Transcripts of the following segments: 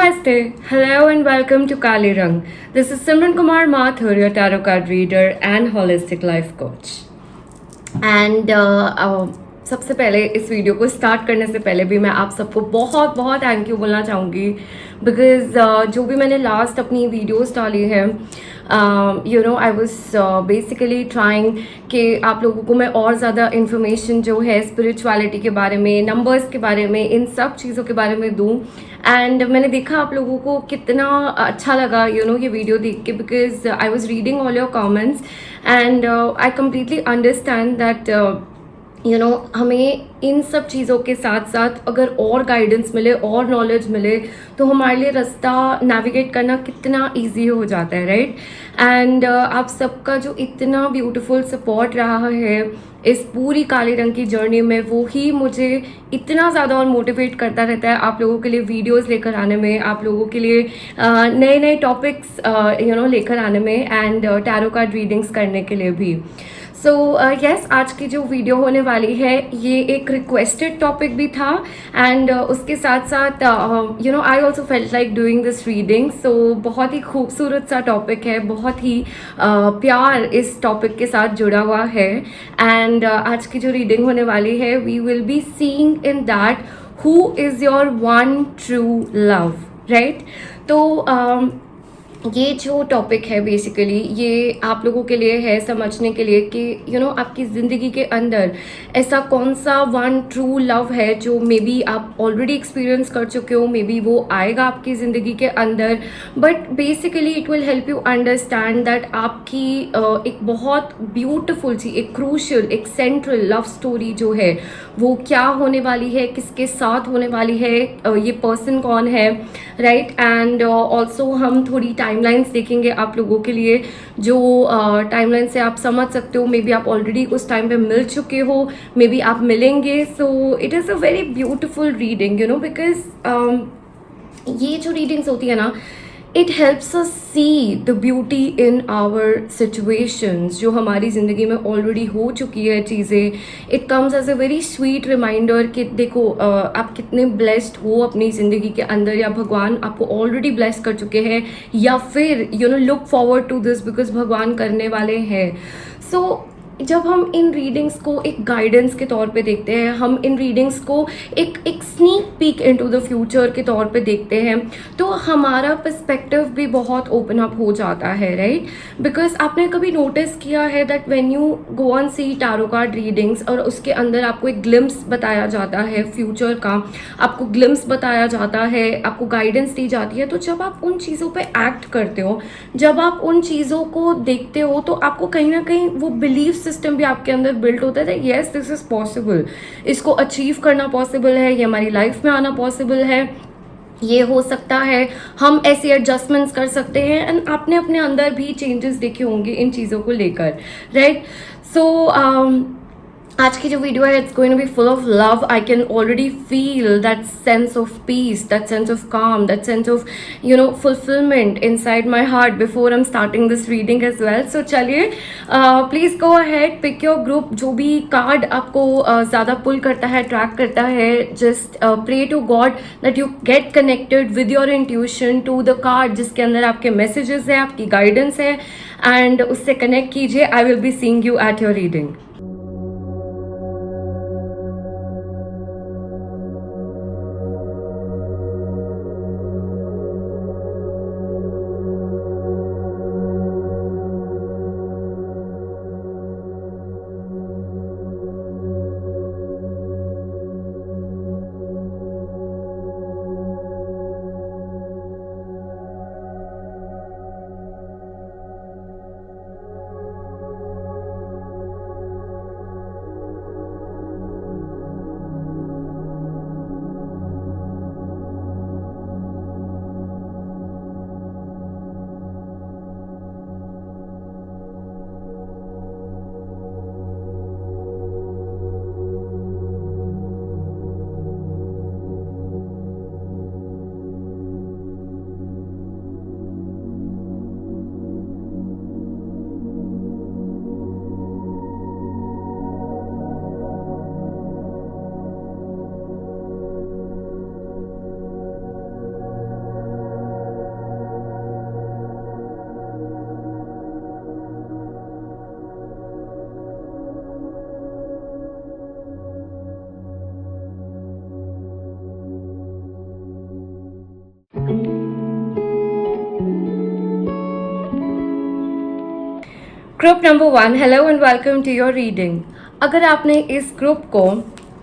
Namaste, hello and welcome to Kali Rang. This is Simran Kumar Mathur, your tarot card reader and holistic life coach. And सबसे पहले इस video को start करने से पहले भी मैं आप सबको बहुत बहुत थैंक यू बोलना चाहूँगी बिकॉज जो भी मैंने लास्ट अपनी वीडियोस डाली है आई वाज बेसिकली ट्राइंग कि आप लोगों को मैं और ज़्यादा इन्फॉर्मेशन जो है स्पिरिचुअलिटी के बारे में, नंबर्स के बारे में, इन सब चीज़ों के बारे में दूँ. एंड मैंने देखा आप लोगों को कितना अच्छा लगा ये वीडियो देख के because I was reading all your comments and I completely understand that हमें इन सब चीज़ों के साथ साथ अगर और गाइडेंस मिले और नॉलेज मिले तो हमारे लिए रास्ता नेविगेट करना कितना इजी हो जाता है, राइट. एंड आप सबका जो इतना ब्यूटीफुल सपोर्ट रहा है इस पूरी काले रंग की जर्नी में, वो ही मुझे इतना ज़्यादा और मोटिवेट करता रहता है आप लोगों के लिए वीडियोस लेकर आने में, आप लोगों के लिए नए नए टॉपिक्स लेकर आने में एंड टैरो कार्ड रीडिंग्स करने के लिए भी. सो यस, आज की जो वीडियो होने वाली है ये एक रिक्वेस्टेड टॉपिक भी था एंड उसके साथ साथ I also felt like doing this reading. So बहुत ही खूबसूरत सा टॉपिक है, बहुत ही प्यार इस टॉपिक के साथ जुड़ा हुआ है एंड आज की जो रीडिंग होने वाली है we will be seeing in that who is your one true love, right. तो ये जो टॉपिक है बेसिकली ये आप लोगों के लिए है समझने के लिए कि आपकी ज़िंदगी के अंदर ऐसा कौन सा वन ट्रू लव है जो मे बी आप ऑलरेडी एक्सपीरियंस कर चुके हो, मे बी वो आएगा आपकी ज़िंदगी के अंदर, but basically it will help you understand that आपकी एक बहुत ब्यूटिफुल सी, एक क्रूशल, एक सेंट्रल लव स्टोरी जो है वो क्या होने वाली है, किसके साथ होने वाली है, ये पर्सन कौन है, राइट. एंड ऑल्सो हम थोड़ी टाइमलाइंस देखेंगे आप लोगों के लिए जो टाइमलाइन से आप समझ सकते हो मे बी आप ऑलरेडी उस टाइम पे मिल चुके हो, मे बी आप मिलेंगे. So it is a very beautiful reading because ये जो रीडिंग्स होती है ना, it helps us see the beauty in our situations जो हमारी ज़िंदगी में ऑलरेडी हो चुकी है चीज़ें. It comes as a very sweet reminder कि देखो आप कितने ब्लेस्ड हो अपनी ज़िंदगी के अंदर, या भगवान आपको ऑलरेडी ब्लेस कर चुके हैं, या फिर look forward to this because भगवान करने वाले हैं. सो जब हम इन रीडिंग्स को एक गाइडेंस के तौर पे देखते हैं, हम इन रीडिंग्स को एक sneak peek into the future के तौर पे देखते हैं, तो हमारा पर्सपेक्टिव भी बहुत ओपन अप हो जाता है, राइट. बिकॉज आपने कभी नोटिस किया है that when you go on see tarot card readings और उसके अंदर आपको एक ग्लिम्स बताया जाता है फ्यूचर का, आपको ग्लिम्स बताया जाता है, आपको गाइडेंस दी जाती है, तो जब आप उन चीज़ों पे एक्ट करते हो, जब आप उन चीज़ों को देखते हो तो आपको कहीं ना कहीं वो बिलीव सिस्टम भी आपके अंदर बिल्ट होता है, यस दिस इज पॉसिबल, इसको अचीव करना पॉसिबल है, ये हमारी लाइफ में आना पॉसिबल है, ये हो सकता है, हम ऐसे एडजस्टमेंट्स कर सकते हैं. एंड आपने अपने अंदर भी चेंजेस देखे होंगे इन चीज़ों को लेकर, राइट. सो आज की जो वीडियो है it's going to be full of love. I can already feel that sense of peace, that sense of calm, that sense of fulfilment inside my heart before I am starting this reading as well. So चलिए please go ahead, pick your group, जो भी card आपको ज़्यादा पुल करता है, track करता है, just pray to God that you get connected with your intuition to the card जिसके अंदर आपके मैसेजेस है, आपकी गाइडेंस है, एंड उससे कनेक्ट कीजिए. I will be seeing you at your reading. Group number 1, hello and welcome to your reading. अगर आपने इस ग्रुप को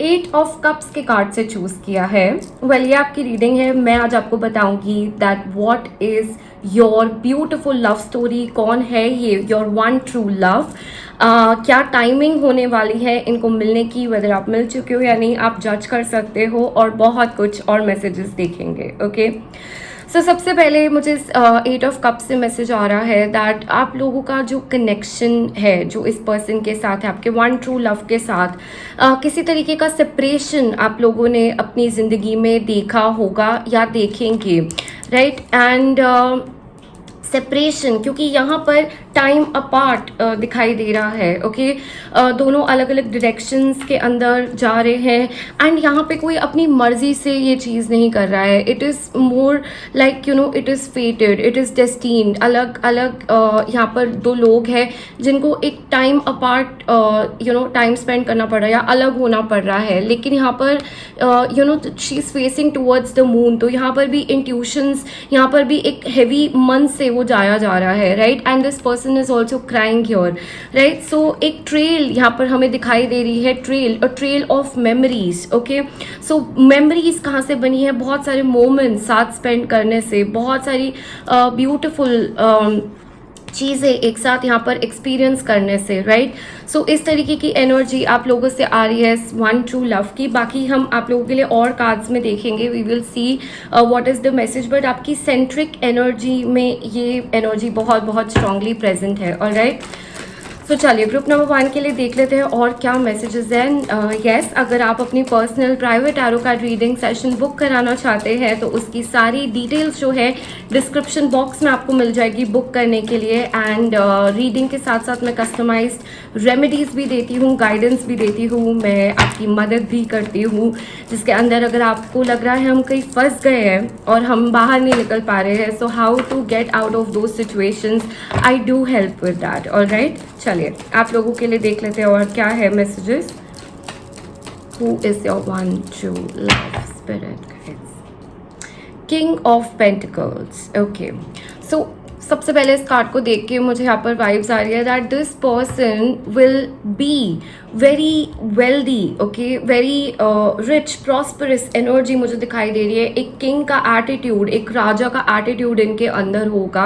8 ऑफ कप्स के कार्ड से चूज किया है, वेल ये आपकी रीडिंग है। मैं आज आपको बताऊंगी that what is your beautiful love story. कौन है ये योर वन ट्रू लव, क्या टाइमिंग होने वाली है इनको मिलने की, वेदर आप मिल चुके हो या नहीं आप जज कर सकते हो, और बहुत कुछ और मैसेजेस देखेंगे। ओके सो सबसे पहले मुझे 8 ऑफ कप से मैसेज आ रहा है दैट आप लोगों का जो कनेक्शन है, जो इस पर्सन के साथ है, आपके वन ट्रू लव के साथ, किसी तरीके का सेपरेशन आप लोगों ने अपनी ज़िंदगी में देखा होगा या देखेंगे, राइट। एंड सेपरेशन, क्योंकि यहाँ पर टाइम अपार्ट दिखाई दे रहा है। ओके दोनों अलग अलग डायरेक्शंस के अंदर जा रहे हैं, एंड यहाँ पे कोई अपनी मर्जी से ये चीज़ नहीं कर रहा है। It is more like you know it is fated, it is destined. अलग अलग यहाँ पर दो लोग हैं जिनको एक time apart you know time spend करना पड़ रहा है या अलग होना पड़ रहा है, लेकिन यहाँ पर you know she is facing towards the moon. तो यहाँ पर भी इंट्यूशंस, यहाँ पर भी एक हैवी मन से वो जाया जा रहा है, right. And this person is also crying here, right. So एक ट्रेल यहाँ पर हमें दिखाई दे रही है, trail, a trail of memories. Okay so memories कहाँ से बनी है? बहुत सारे मोमेंट्स साथ स्पेंड करने से, बहुत सारी ब्यूटिफुल चीज़ें एक साथ यहाँ पर एक्सपीरियंस करने से, राइट। सो इस तरीके की एनर्जी आप लोगों से आ रही है वन ट्रू लव की। बाकी हम आप लोगों के लिए और कार्ड्स में देखेंगे, we will see what is the message, but आपकी सेंट्रिक एनर्जी में ये एनर्जी बहुत बहुत स्ट्रांगली प्रेजेंट है। ऑलराइट तो चलिए ग्रुप नंबर 1 के लिए देख लेते हैं और क्या मैसेजेस हैं। यस, अगर आप अपनी personal private tarot card reading session book कराना चाहते हैं तो उसकी सारी डिटेल्स जो है डिस्क्रिप्शन बॉक्स में आपको मिल जाएगी बुक करने के लिए। एंड रीडिंग के साथ साथ मैं कस्टमाइज्ड रेमेडीज़ भी देती हूँ, गाइडेंस भी देती हूँ, मैं आपकी मदद भी करती हूँ, जिसके अंदर अगर आपको लग रहा है हम कहीं फंस गए हैं और हम बाहर नहीं निकल पा रहे हैं, so how to get out of those situations, I do help with that. Alright चलिए आप लोगों के लिए देख लेते हैं और क्या है messages. Who is your one true love spirit guys? King of pentacles. Okay so सबसे पहले इस कार्ड को देख के मुझे यहाँ पर वाइब्स आ रही है that this person will be very wealthy, okay, very rich prosperous energy मुझे दिखाई दे रही है। एक किंग का एटीट्यूड, एक राजा का एटीट्यूड इनके अंदर होगा।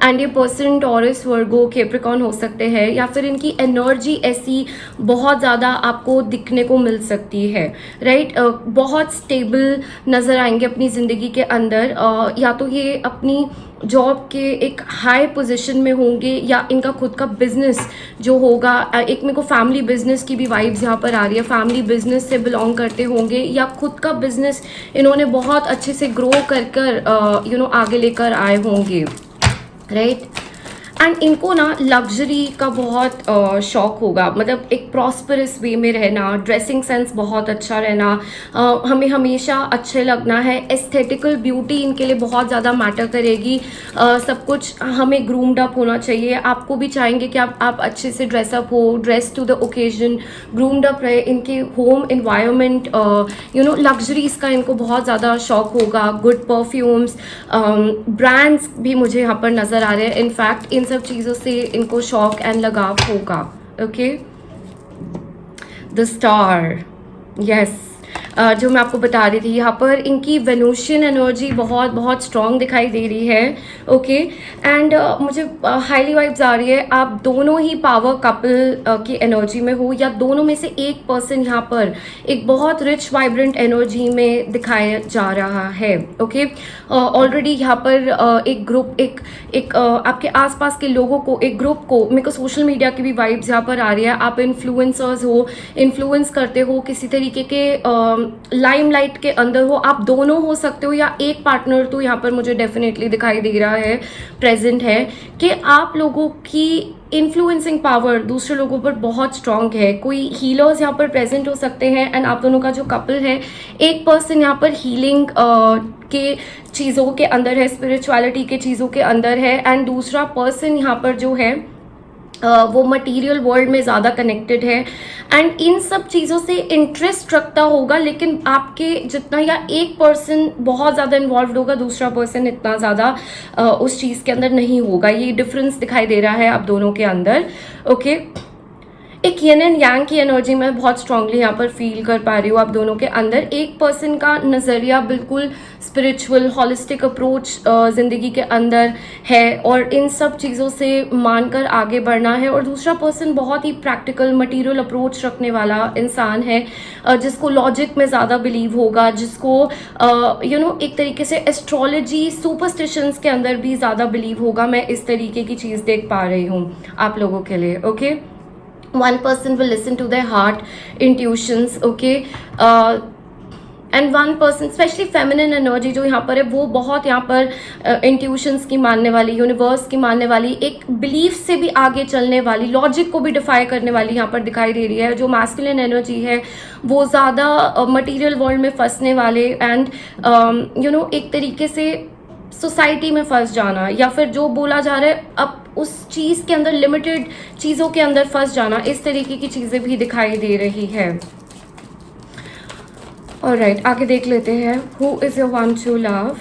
एंड ये पर्सन टॉरस, वर्गो, कैप्रिकॉर्न हो सकते हैं, या फिर इनकी एनर्जी ऐसी बहुत ज़्यादा आपको दिखने को मिल सकती है, राइट। बहुत स्टेबल नज़र आएंगे अपनी ज़िंदगी के अंदर, या तो ये अपनी जॉब के एक हाई पोजीशन में होंगे या इनका खुद का बिजनेस जो होगा, एक मेरे को फैमिली बिजनेस की भी वाइब्स यहाँ पर आ रही है, फैमिली बिजनेस से बिलोंग करते होंगे या खुद का बिजनेस इन्होंने बहुत अच्छे से ग्रो कर कर यू नो आगे लेकर आए होंगे, राइट। एंड इनको ना लग्जरी का बहुत शौक होगा, मतलब एक प्रॉस्परस वे में रहना, ड्रेसिंग सेंस बहुत अच्छा रहना, हमें हमेशा अच्छे लगना है, एस्थेटिकल ब्यूटी इनके लिए बहुत ज़्यादा मैटर करेगी। सब कुछ हमें ग्रूम्ड अप होना चाहिए, आपको भी चाहेंगे कि आप अच्छे से ड्रेसअप हो, dress to the occasion, groomed up रहे। इनके home environment you know luxuries का इनको बहुत ज़्यादा शौक होगा, गुड परफ्यूम्स, ब्रांड्स भी मुझे यहाँ पर नज़र आ रहे हैं। इनफैक्ट इन सब चीज़ों से इनको शौक एंड लगाव होगा। ओके द स्टार, यस, जो मैं आपको बता रही थी, यहाँ पर इनकी वेनुशियन एनर्जी बहुत बहुत स्ट्रॉन्ग दिखाई दे रही है। ओके एंड मुझे हाईली वाइब्स आ रही है आप दोनों ही पावर कपल की एनर्जी में हो, या दोनों में से एक पर्सन यहाँ पर एक बहुत रिच वाइब्रेंट एनर्जी में दिखाया जा रहा है। ओके ऑलरेडी यहाँ पर एक ग्रुप, एक आपके आसपास के लोगों को, एक ग्रुप को, मेरे को सोशल मीडिया की भी वाइब्स यहाँ पर आ रही है। आप इन्फ्लुएंसर्स हो, इन्फ्लुएंस करते हो, किसी तरीके के लाइमलाइट के अंदर हो, आप दोनों हो सकते हो, या एक पार्टनर तो यहाँ पर मुझे डेफिनेटली दिखाई दे रहा है, प्रेजेंट है, कि आप लोगों की इन्फ्लुएंसिंग पावर दूसरे लोगों पर बहुत स्ट्रांग है। कोई हीलर्स यहाँ पर प्रेजेंट हो सकते हैं, एंड आप दोनों का जो कपल है, एक पर्सन यहाँ पर हीलिंग के चीज़ों के अंदर है, स्पिरिचुअलिटी के चीज़ों के अंदर है, एंड दूसरा पर्सन यहाँ पर जो है वो मटेरियल वर्ल्ड में ज़्यादा कनेक्टेड है एंड इन सब चीज़ों से इंटरेस्ट रखता होगा, लेकिन आपके जितना या एक पर्सन बहुत ज़्यादा इन्वॉल्व होगा, दूसरा पर्सन इतना ज़्यादा उस चीज़ के अंदर नहीं होगा। ये डिफरेंस दिखाई दे रहा है आप दोनों के अंदर। ओके, एक यिन एंड यांग की एनर्जी मैं बहुत स्ट्रांगली यहाँ पर फील कर पा रही हूँ आप दोनों के अंदर। एक पर्सन का नज़रिया बिल्कुल स्पिरिचुअल हॉलिस्टिक अप्रोच ज़िंदगी के अंदर है और इन सब चीज़ों से मानकर आगे बढ़ना है, और दूसरा पर्सन बहुत ही प्रैक्टिकल मटेरियल अप्रोच रखने वाला इंसान है, जिसको लॉजिक में ज़्यादा बिलीव होगा, जिसको एक तरीके से एस्ट्रोलॉजी सुपरस्टिशंस के अंदर भी ज़्यादा बिलीव होगा। मैं इस तरीके की चीज़ देख पा रही हूँ आप लोगों के लिए। Okay, one person will listen to their heart intuitions, okay, and one person specially feminine energy जो यहाँ पर है वो बहुत यहाँ पर इंट्यूशंस की मानने वाली, यूनिवर्स की मानने वाली, एक बिलीफ से भी आगे चलने वाली, लॉजिक को भी डिफाई करने वाली यहाँ पर दिखाई दे रही है। जो मैस्कुलिन एनर्जी है वो ज़्यादा मटेरियल वर्ल्ड में फंसने वाले एंड एक तरीके से सोसाइटी में फंस जाना, या फिर जो बोला जा रहा है अब उस चीज़ के अंदर लिमिटेड चीज़ों के अंदर फंस जाना, इस तरीके की चीज़ें भी दिखाई दे रही है। ऑलराइट, आगे देख लेते हैं who is your one two love.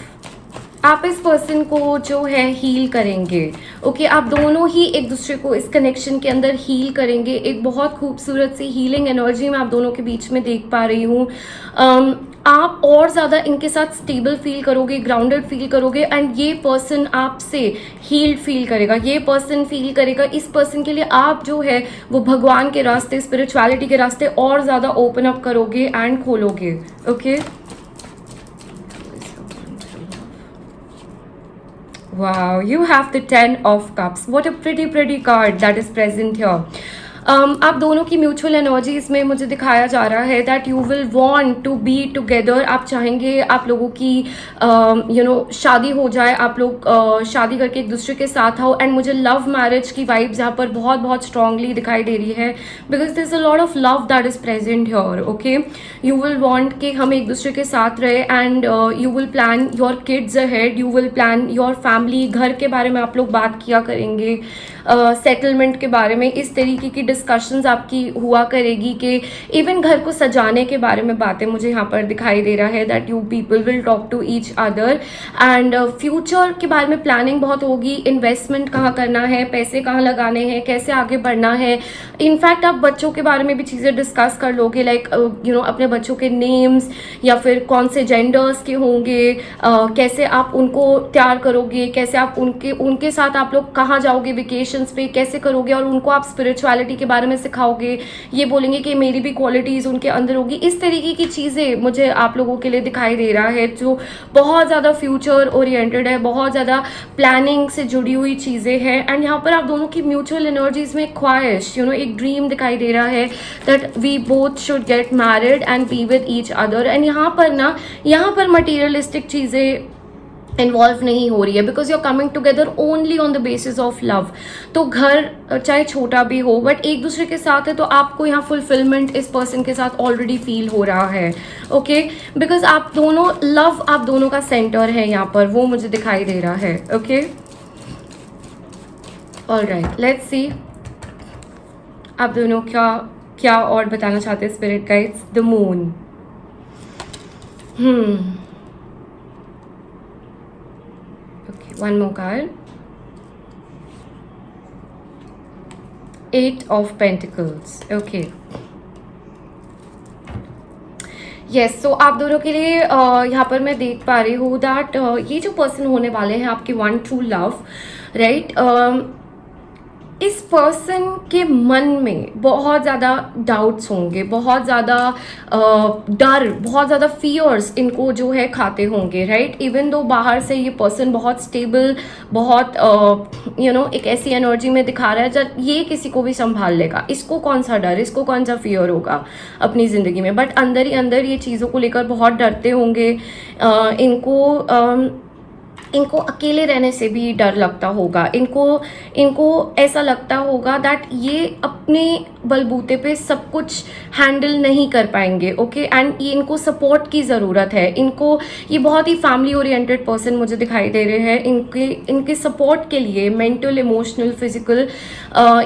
आप इस पर्सन को जो है हील करेंगे। ओके, आप दोनों ही एक दूसरे को इस कनेक्शन के अंदर हील करेंगे। एक बहुत खूबसूरत सी हीलिंग एनर्जी मैं आप दोनों के बीच में देख पा रही हूँ। आप और ज़्यादा इनके साथ स्टेबल फील करोगे, ग्राउंडेड फील करोगे एंड ये पर्सन आपसे हील्ड फील करेगा। ये पर्सन फील करेगा इस पर्सन के लिए आप जो है वो भगवान के रास्ते, स्पिरिचुअलिटी के रास्ते और ज़्यादा ओपन अप करोगे एंड खोलोगे। Okay, wow, you have the 10 of cups. What a pretty card that is present here. आप दोनों की म्यूचुअल एनर्जी इसमें मुझे दिखाया जा रहा है that you will want to be together. आप चाहेंगे आप लोगों की शादी हो जाए, आप लोग शादी करके एक दूसरे के साथ आओ। एंड मुझे लव मैरिज की वाइब्स यहाँ पर बहुत बहुत स्ट्रांगली दिखाई दे रही है because there is a lot of love that is present here. Okay, you will want कि हम एक दूसरे के साथ रहे and you will plan your kids ahead, you will plan your family. घर के बारे में आप लोग बात किया करेंगे, सेटलमेंट के बारे में इस तरीके की डिस्कशंस आपकी हुआ करेगी कि इवन घर को सजाने के बारे में बातें मुझे यहाँ पर दिखाई दे रहा है that you people will talk to each other and future के बारे में प्लानिंग बहुत होगी। इन्वेस्टमेंट कहाँ करना है, पैसे कहाँ लगाने हैं, कैसे आगे बढ़ना है। इनफैक्ट आप बच्चों के बारे में भी चीज़ें डिस्कस कर लोगे, लाइक अपने बच्चों के नेम्स या फिर कौन से जेंडर्स के होंगे, कैसे आप उनको तैयार करोगे, कैसे आप उनके साथ आप लोग कहाँ जाओगे वेकेशंस पे, कैसे करोगे और उनको आप स्पिरिचुअलिटी के बारे में सिखाओगे। ये बोलेंगे कि मेरी भी क्वालिटीज़ उनके अंदर होगी। इस तरीके की चीज़ें मुझे आप लोगों के लिए दिखाई दे रहा है जो बहुत ज़्यादा फ्यूचर ओरिएंटेड है, बहुत ज़्यादा प्लानिंग से जुड़ी हुई चीज़ें हैं। एंड यहाँ पर आप दोनों की म्यूचुअल एनर्जीज में ख्वाहिश, एक ड्रीम दिखाई दे रहा है that we both should get married and be with each other. And यहाँ पर मटीरियलिस्टिक चीज़ें इन्वॉल्व नहीं हो रही है because you are coming together only on the basis of love. तो घर चाहे छोटा भी हो बट एक दूसरे के साथ है तो आपको यहाँ फुलफिलमेंट इस पर्सन के साथ ऑलरेडी फील हो रहा है। ओके, बिकॉज आप दोनों का सेंटर है यहाँ पर, वो मुझे दिखाई दे रहा है। ओके, ऑलराइट, लेट्स सी आप दोनों क्या और बताना चाहते हैं spirit guides. The moon, one more card, 8 of Pentacles. Okay, yes, so आप दोनों के लिए यहाँ पर मैं देख पा रही हूँ दैट ये जो पर्सन होने वाले हैं आपके वन ट्रू लव, राइट, इस पर्सन के मन में बहुत ज़्यादा डाउट्स होंगे, बहुत ज़्यादा डर, बहुत ज़्यादा फियर्स इनको जो है खाते होंगे, राइट। इवन दो बाहर से ये पर्सन बहुत स्टेबल, बहुत एक ऐसी एनर्जी में दिखा रहा है जब ये किसी को भी संभाल लेगा, इसको कौन सा डर, इसको कौन सा फियर होगा अपनी ज़िंदगी में, बट अंदर ही अंदर ये चीज़ों को लेकर बहुत डरते होंगे। इनको इनको अकेले रहने से भी डर लगता होगा, इनको इनको ऐसा लगता होगा दैट ये अपने बलबूते पे सब कुछ हैंडल नहीं कर पाएंगे, ओके। एंड ये इनको सपोर्ट की ज़रूरत है, इनको ये बहुत ही फैमिली ओरिएंटेड पर्सन मुझे दिखाई दे रहे हैं। इनके सपोर्ट के लिए मेंटल, इमोशनल, फिजिकल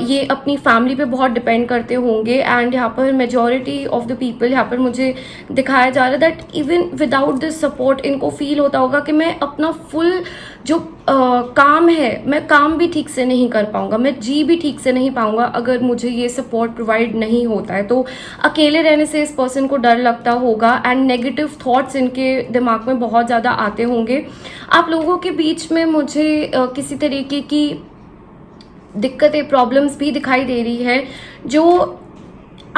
ये अपनी फैमिली पे बहुत डिपेंड करते होंगे। एंड यहाँ पर मेजॉरिटी ऑफ द पीपल, यहाँ पर मुझे दिखाया जा रहा है that even without this support इनको फील होता होगा कि मैं अपना फुल जो काम है, मैं काम भी ठीक से नहीं कर पाऊंगा, मैं जी भी ठीक से नहीं पाऊंगा अगर मुझे ये सपोर्ट प्रोवाइड नहीं होता है। तो अकेले रहने से इस पर्सन को डर लगता होगा एंड नेगेटिव थॉट्स इनके दिमाग में बहुत ज़्यादा आते होंगे। आप लोगों के बीच में मुझे किसी तरीके की दिक्कतें, प्रॉब्लम्स भी दिखाई दे रही है जो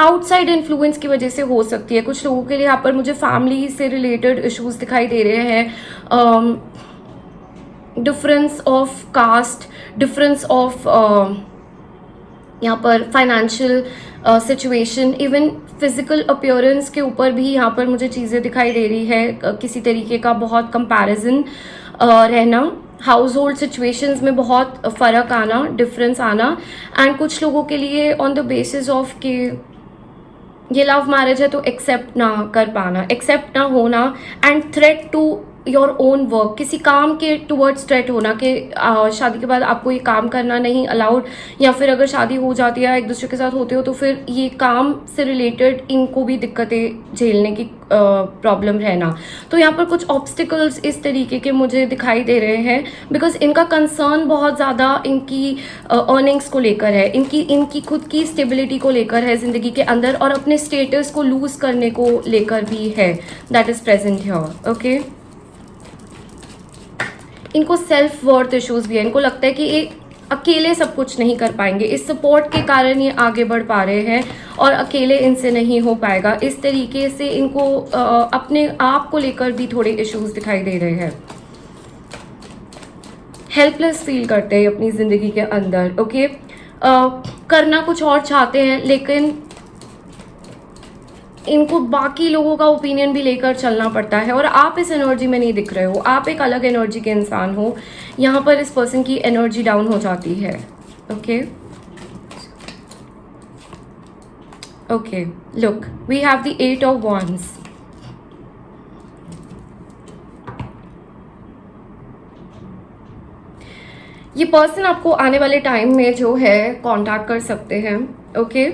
आउटसाइड इन्फ्लुएंस की वजह से हो सकती है। कुछ लोगों के लिए यहाँ पर मुझे फैमिली से रिलेटेड इश्यूज दिखाई दे रहे हैं, difference of caste, difference of यहाँ पर financial situation, even physical appearance के ऊपर भी यहाँ पर मुझे चीज़ें दिखाई दे रही है। किसी तरीके का बहुत कंपैरिजन रहना, हाउस होल्ड सिचुएशंस में बहुत फ़र्क आना, डिफरेंस आना। एंड कुछ लोगों के लिए ऑन द बेसिस ऑफ कि ये लव मैरिज है तो एक्सेप्ट ना कर पाना, एक्सेप्ट ना होना, and threat to your own work, किसी काम के टुवर्ड्स थ्रेट होना कि शादी के बाद आपको ये काम करना नहीं अलाउड, या फिर अगर शादी हो जाती है, एक दूसरे के साथ होते हो, तो फिर ये काम से रिलेटेड इनको भी दिक्कतें झेलने की प्रॉब्लम रहना। तो यहाँ पर कुछ ऑब्स्टिकल्स इस तरीके के मुझे दिखाई दे रहे हैं, बिकॉज इनका कंसर्न बहुत ज़्यादा इनकी अर्निंग्स को लेकर है, इनकी खुद की स्टेबिलिटी को लेकर है ज़िंदगी के अंदर, और अपने स्टेटस को लूज करने को लेकर भी है, that is present here, okay. इनको सेल्फ वर्थ इश्यूज भी है, इनको लगता है कि ये अकेले सब कुछ नहीं कर पाएंगे, इस सपोर्ट के कारण ये आगे बढ़ पा रहे हैं और अकेले इनसे नहीं हो पाएगा। इस तरीके से इनको अपने आप को लेकर भी थोड़े इश्यूज दिखाई दे रहे हैं, हेल्पलेस फील करते हैं अपनी ज़िंदगी के अंदर, ओके। करना कुछ और चाहते हैं, लेकिन इनको बाकी लोगों का ओपिनियन भी लेकर चलना पड़ता है, और आप इस एनर्जी में नहीं दिख रहे हो, आप एक अलग एनर्जी के इंसान हो। यहाँ पर इस पर्सन की एनर्जी डाउन हो जाती है, okay okay. Look, we have the 8 of wands। ये पर्सन आपको आने वाले टाइम में जो है कांटेक्ट कर सकते हैं, ओके।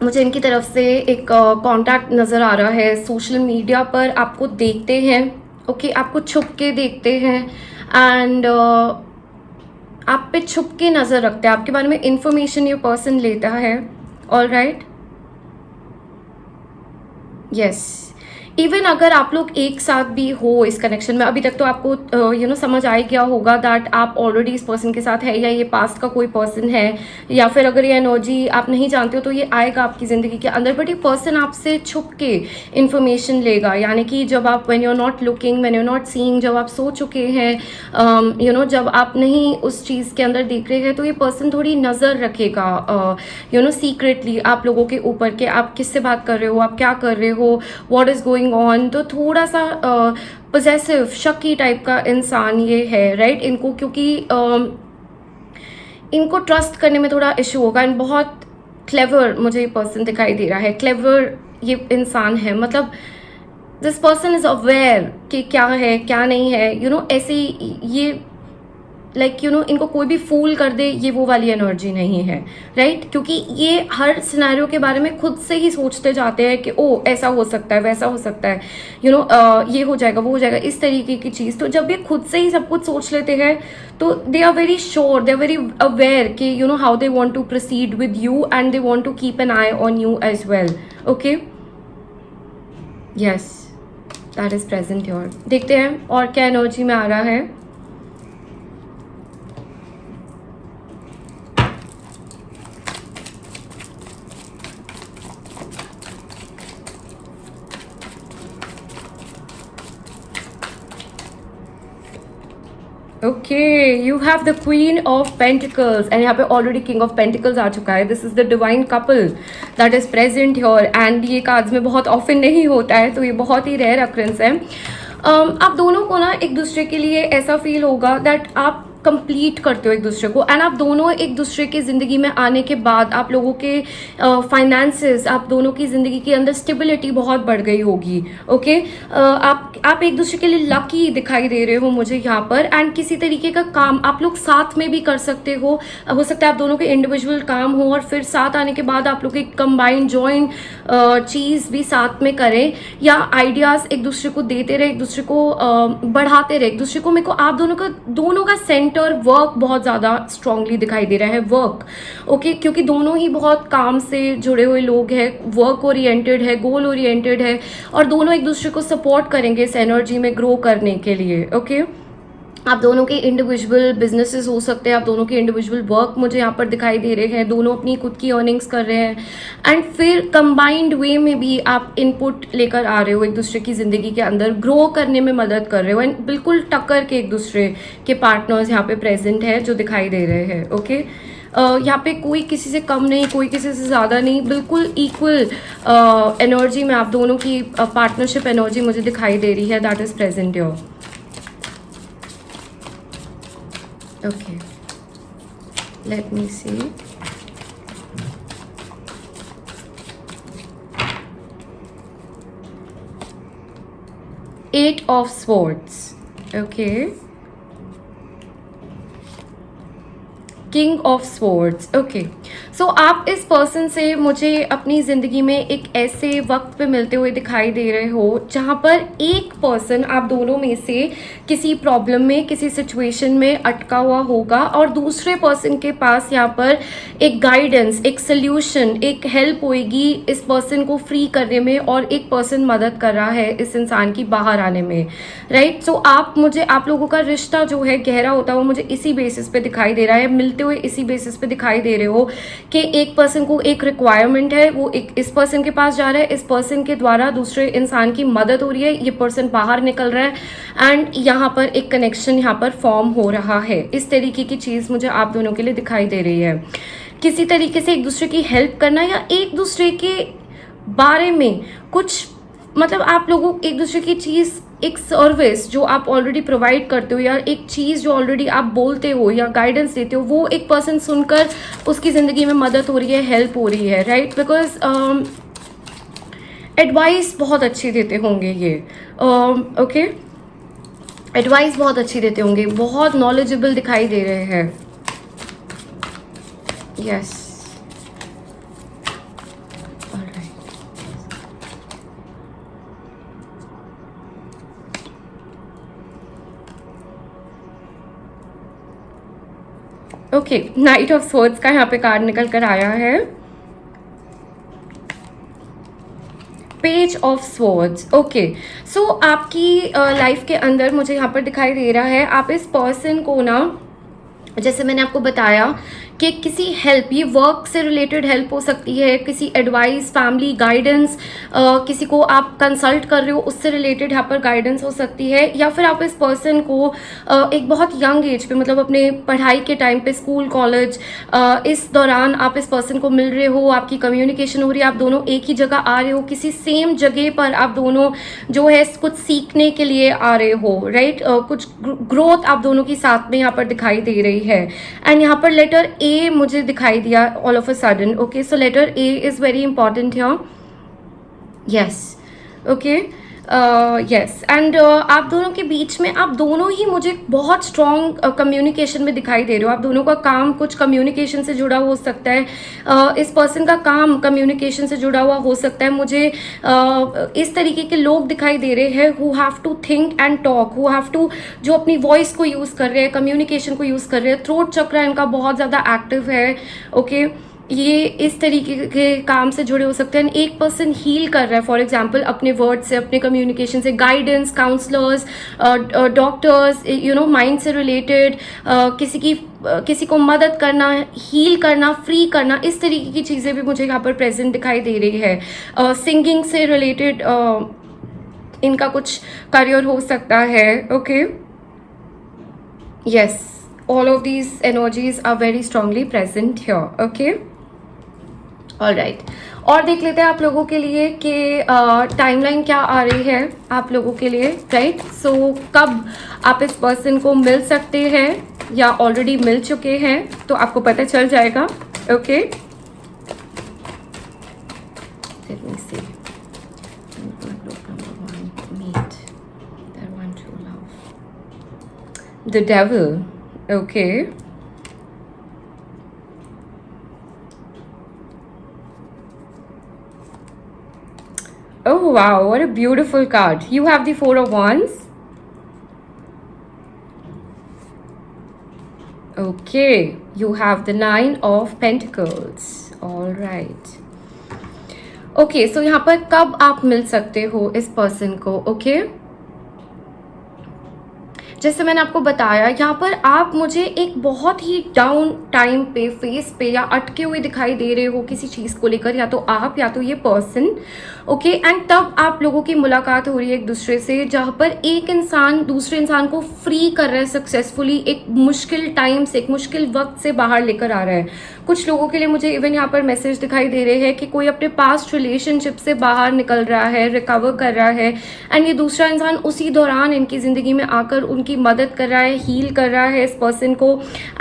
मुझे इनकी तरफ से एक कांटेक्ट नज़र आ रहा है, सोशल मीडिया पर आपको देखते हैं, ओके, आपको छुप के देखते हैं, एंड आप पे छुप के नज़र रखते हैं, आपके बारे में इंफॉर्मेशन ये पर्सन लेता है, ऑल राइट, यस। इवन अगर आप लोग एक साथ भी हो इस कनेक्शन में, अभी तक तो आपको समझ आ गया होगा दैट आप ऑलरेडी इस पर्सन के साथ है, या ये पास्ट का कोई पर्सन है, या फिर अगर ये एनर्जी आप नहीं जानते हो तो ये आएगा आपकी ज़िंदगी के अंदर। बट ये पर्सन आपसे छुप के इन्फॉर्मेशन लेगा, यानी कि जब आप when you are not looking, when you are not seeing, जब आप सो चुके हैं, जब आप नहीं उस चीज़ के अंदर देख रहे हैं, तो ये पर्सन थोड़ी नज़र रखेगा सीक्रेटली आप लोगों के ऊपर के आप किससे बात कर रहे हो, आप क्या कर रहे हो, व्हाट इज़ गोइंग ऑन। तो थोड़ा सा पोजेसिव, शकी टाइप का इंसान ये है, राइट। इनको क्योंकि इनको ट्रस्ट करने में थोड़ा इशू होगा, एंड बहुत क्लेवर मुझे ये पर्सन दिखाई दे रहा है, क्लेवर ये इंसान है, मतलब दिस पर्सन इज अवेयर कि क्या है क्या नहीं है, ऐसे ये इनको कोई भी फूल कर दे, ये वो वाली एनर्जी नहीं है, राइट। क्योंकि ये हर सिनेरियो के बारे में खुद से ही सोचते जाते हैं कि ओ ऐसा हो सकता है, वैसा हो सकता है, ये हो जाएगा, वो हो जाएगा, इस तरीके की चीज़। तो जब ये खुद से ही सब कुछ सोच लेते हैं तो they are very sure, they are very aware कि how they want to proceed with you, and they want to keep an eye on you as well, okay, yes, that is present your. देखते हैं और क्या energy में आ रहा है। Okay, you have the queen of pentacles, and यहाँ पे ऑलरेडी किंग ऑफ पेंटिकल्स आ चुका है। This is the divine couple that is present here, and ये कार्ड्स में बहुत ऑफन नहीं होता है, तो ये बहुत ही रेयर अक्रेंस है। आप दोनों को ना एक दूसरे के लिए ऐसा फील होगा दैट आप कंप्लीट करते हो एक दूसरे को, एंड आप दोनों एक दूसरे की ज़िंदगी में आने के बाद आप लोगों के फाइनेंसेस, आप दोनों की ज़िंदगी के अंदर स्टेबिलिटी बहुत बढ़ गई होगी। ओके, आप एक दूसरे के लिए लकी दिखाई दे रहे हो मुझे यहाँ पर, एंड किसी तरीके का काम आप लोग साथ में भी कर सकते हो सकता है आप दोनों के इंडिविजुअल काम हो और फिर साथ आने के बाद आप लोग एक कंबाइंड जॉइंट चीज़ भी साथ में करें, या आइडियाज़ एक दूसरे को देते रहे, एक दूसरे को बढ़ाते रहे एक दूसरे को। मेरे को आप दोनों का सेंटर वर्क बहुत ज़्यादा स्ट्रांगली दिखाई दे रहा है, वर्क। ओके, क्योंकि दोनों ही बहुत काम से जुड़े हुए लोग हैं, वर्क ओरिएंटेड है, गोल ओरिएंटेड है, और दोनों एक दूसरे को सपोर्ट करेंगे इस एनर्जी में ग्रो करने के लिए। ओके, आप दोनों के इंडिविजुअल बिजनेसेस हो सकते हैं, आप दोनों के इंडिविजुअल वर्क मुझे यहाँ पर दिखाई दे रहे हैं, दोनों अपनी खुद की अर्निंग्स कर रहे हैं, एंड फिर कंबाइंड वे में भी आप इनपुट लेकर आ रहे हो एक दूसरे की ज़िंदगी के अंदर, ग्रो करने में मदद कर रहे हो, एंड बिल्कुल टक्कर के एक दूसरे के पार्टनर्स यहाँ पे प्रेजेंट है जो दिखाई दे रहे हैं। ओके, यहाँ पे कोई किसी से कम नहीं, कोई किसी से ज़्यादा नहीं, बिल्कुल इक्वल एनर्जी में आप दोनों की पार्टनरशिप एनर्जी मुझे दिखाई दे रही है, that is present your. Okay, let me see. Eight of Swords. Okay. King of swords. Okay, so आप इस पर्सन से मुझे अपनी ज़िंदगी में एक ऐसे वक्त पे मिलते हुए दिखाई दे रहे हो जहाँ पर एक पर्सन आप दोनों में से किसी प्रॉब्लम में, किसी सिचुएशन में अटका हुआ होगा, और दूसरे पर्सन के पास यहाँ पर एक गाइडेंस, एक सल्यूशन, एक हेल्प होएगी इस पर्सन को फ्री करने में, और एक पर्सन मदद कर रहा है इस इंसान की बाहर आने में, राइट। सो आप लोगों का रिश्ता जो है गहरा होता हुआ मुझे इसी बेसिस पे दिखाई दे रहा है, मिलते हुए इसी बेसिस पे दिखाई दे रहे हो कि एक पर्सन को एक रिक्वायरमेंट है, वो एक इस पर्सन के पास जा रहा है, इस पर्सन के द्वारा दूसरे इंसान की मदद हो रही है, ये पर्सन बाहर निकल रहा है, एंड यहाँ पर एक कनेक्शन यहाँ पर फॉर्म हो रहा है। इस तरीके की चीज़ मुझे आप दोनों के लिए दिखाई दे रही है। किसी तरीके से एक दूसरे की हेल्प करना, या एक दूसरे के बारे में कुछ, मतलब आप लोगों एक दूसरे की चीज़, एक सर्विस जो आप ऑलरेडी प्रोवाइड करते हो, या एक चीज़ जो ऑलरेडी आप बोलते हो या गाइडेंस देते हो, वो एक पर्सन सुनकर उसकी ज़िंदगी में मदद हो रही है, हेल्प हो रही है, राइट। बिकॉज एडवाइस बहुत अच्छी देते होंगे ये। ओके, एडवाइस बहुत अच्छी देते होंगे, बहुत नॉलेजेबल दिखाई दे रहे हैं। Yes, okay, night of swords का यहाँ पे कार्ड निकल कर आया है, पेज ऑफ स्वॉर्ड्स। ओके, सो आपकी लाइफ के अंदर मुझे यहाँ पर दिखाई दे रहा है, आप इस पर्सन को ना, जैसे मैंने आपको बताया कि किसी हेल्प, ये वर्क से रिलेटेड हेल्प हो सकती है, किसी एडवाइस, फैमिली गाइडेंस, किसी को आप कंसल्ट कर रहे हो उससे रिलेटेड यहाँ पर गाइडेंस हो सकती है, या फिर आप इस पर्सन को एक बहुत यंग एज पे, मतलब अपने पढ़ाई के टाइम पे, स्कूल कॉलेज, इस दौरान आप इस पर्सन को मिल रहे हो, आपकी कम्युनिकेशन हो रही है, आप दोनों एक ही जगह आ रहे हो, किसी सेम जगह पर आप दोनों जो है कुछ सीखने के लिए आ रहे हो, राइट। कुछ ग्रोथ आप दोनों की साथ में यहाँ पर दिखाई दे रही है, एंड यहाँ पर लेटर ए मुझे दिखाई दिया all of a sudden. Okay, so letter A is very important here. Yes, okay, yes, and आप दोनों के बीच में, आप दोनों ही मुझे बहुत स्ट्रॉन्ग कम्युनिकेशन में दिखाई दे रहे हो। आप दोनों का काम कुछ कम्युनिकेशन से जुड़ा हो सकता है, इस पर्सन का काम कम्युनिकेशन से जुड़ा हुआ हो सकता है। मुझे इस तरीके के लोग दिखाई दे रहे हैं who have to think and talk, who have to, जो अपनी वॉइस को यूज़ कर रहे हैं, कम्युनिकेशन को यूज़ कर रहे हैं। थ्रोट चक्र इनका बहुत ज़्यादा एक्टिव है। ओके, ये इस तरीके के काम से जुड़े हो सकते हैं। एक पर्सन हील कर रहा है, फॉर एग्जांपल अपने वर्ड से, अपने कम्युनिकेशन से, guidance, counsellors, doctors, you know, mind से रिलेटेड, किसी को मदद करना, हील करना, फ्री करना, इस तरीके की चीज़ें भी मुझे यहाँ पर प्रेजेंट दिखाई दे रही है। सिंगिंग से रिलेटेड इनका कुछ करियर हो सकता है। Okay, yes, all of these energies are very strongly present here. Okay, all right, और देख लेते हैं आप लोगों के लिए कि टाइमलाइन क्या आ रही है आप लोगों के लिए, राइट। सो कब आप इस पर्सन को मिल सकते हैं या ऑलरेडी मिल चुके हैं तो आपको पता चल जाएगा, okay. Let me see, the devil, okay. Oh wow, what a beautiful card. You have the Four of Wands. Okay, you have the Nine of Pentacles. All right. Okay, so यहाँ पर कब आप मिल सकते हो इस पर्सन को, okay? जैसे मैंने आपको बताया, यहाँ पर आप मुझे एक बहुत ही डाउन टाइम पे, फेस पे या अटके हुए दिखाई दे रहे हो किसी चीज़ को लेकर, या तो आप या तो ये पर्सन, ओके। एंड तब आप लोगों की मुलाकात हो रही है एक दूसरे से, जहाँ पर एक इंसान दूसरे इंसान को फ्री कर रहा है सक्सेसफुली, एक मुश्किल टाइम से, एक मुश्किल वक्त से बाहर लेकर आ रहा है। कुछ लोगों के लिए मुझे इवन यहाँ पर मैसेज दिखाई दे रहे हैं कि कोई अपने पास्ट रिलेशनशिप से बाहर निकल रहा है, रिकवर कर रहा है, एंड ये दूसरा इंसान उसी दौरान इनकी ज़िंदगी में आकर उनकी मदद कर रहा है, हील कर रहा है इस पर्सन को,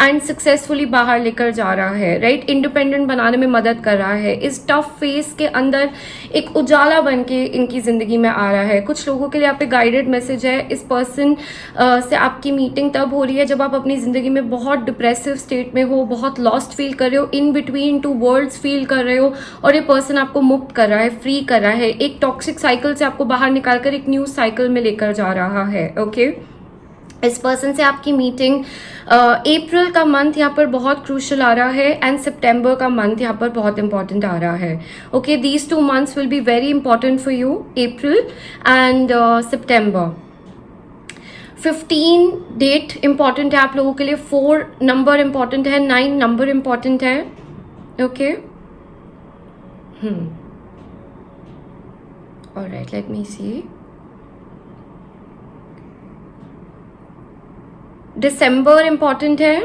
एंड सक्सेसफुली बाहर लेकर जा रहा है, राइट। इंडिपेंडेंट बनाने में मदद कर रहा है। इस टफ फेस के अंदर एक उजाला बन के इनकी ज़िंदगी में आ रहा है। कुछ लोगों के लिए आप पे गाइडेड मैसेज है, इस पर्सन से आपकी मीटिंग तब हो रही है जब आप अपनी ज़िंदगी में बहुत डिप्रेसिव स्टेट में हो, बहुत लॉस्ट फील कर रहे हो, in between two worlds feel कर रहे हो, और ये पर्सन आपको मुक्त कर रहा है, फ्री कर रहा है, एक टॉक्सिक साइकिल से आपको बाहर निकालकर एक न्यू साइकिल में लेकर जा रहा है, ओके। इस पर्सन से आपकी मीटिंग अप्रैल का मंथ यहाँ पर बहुत क्रूशल आ रहा है, एंड सितंबर का मंथ यहाँ पर बहुत इंपॉर्टेंट आ रहा है, okay. These 2 months will be very important for you, April and September. 15 date important है आप लोगों के लिए, 4 नंबर इंपॉर्टेंट है, 9 नंबर इंपॉर्टेंट है, ओके। ऑलराइट, लेट मी सी। दिसंबर इंपॉर्टेंट है,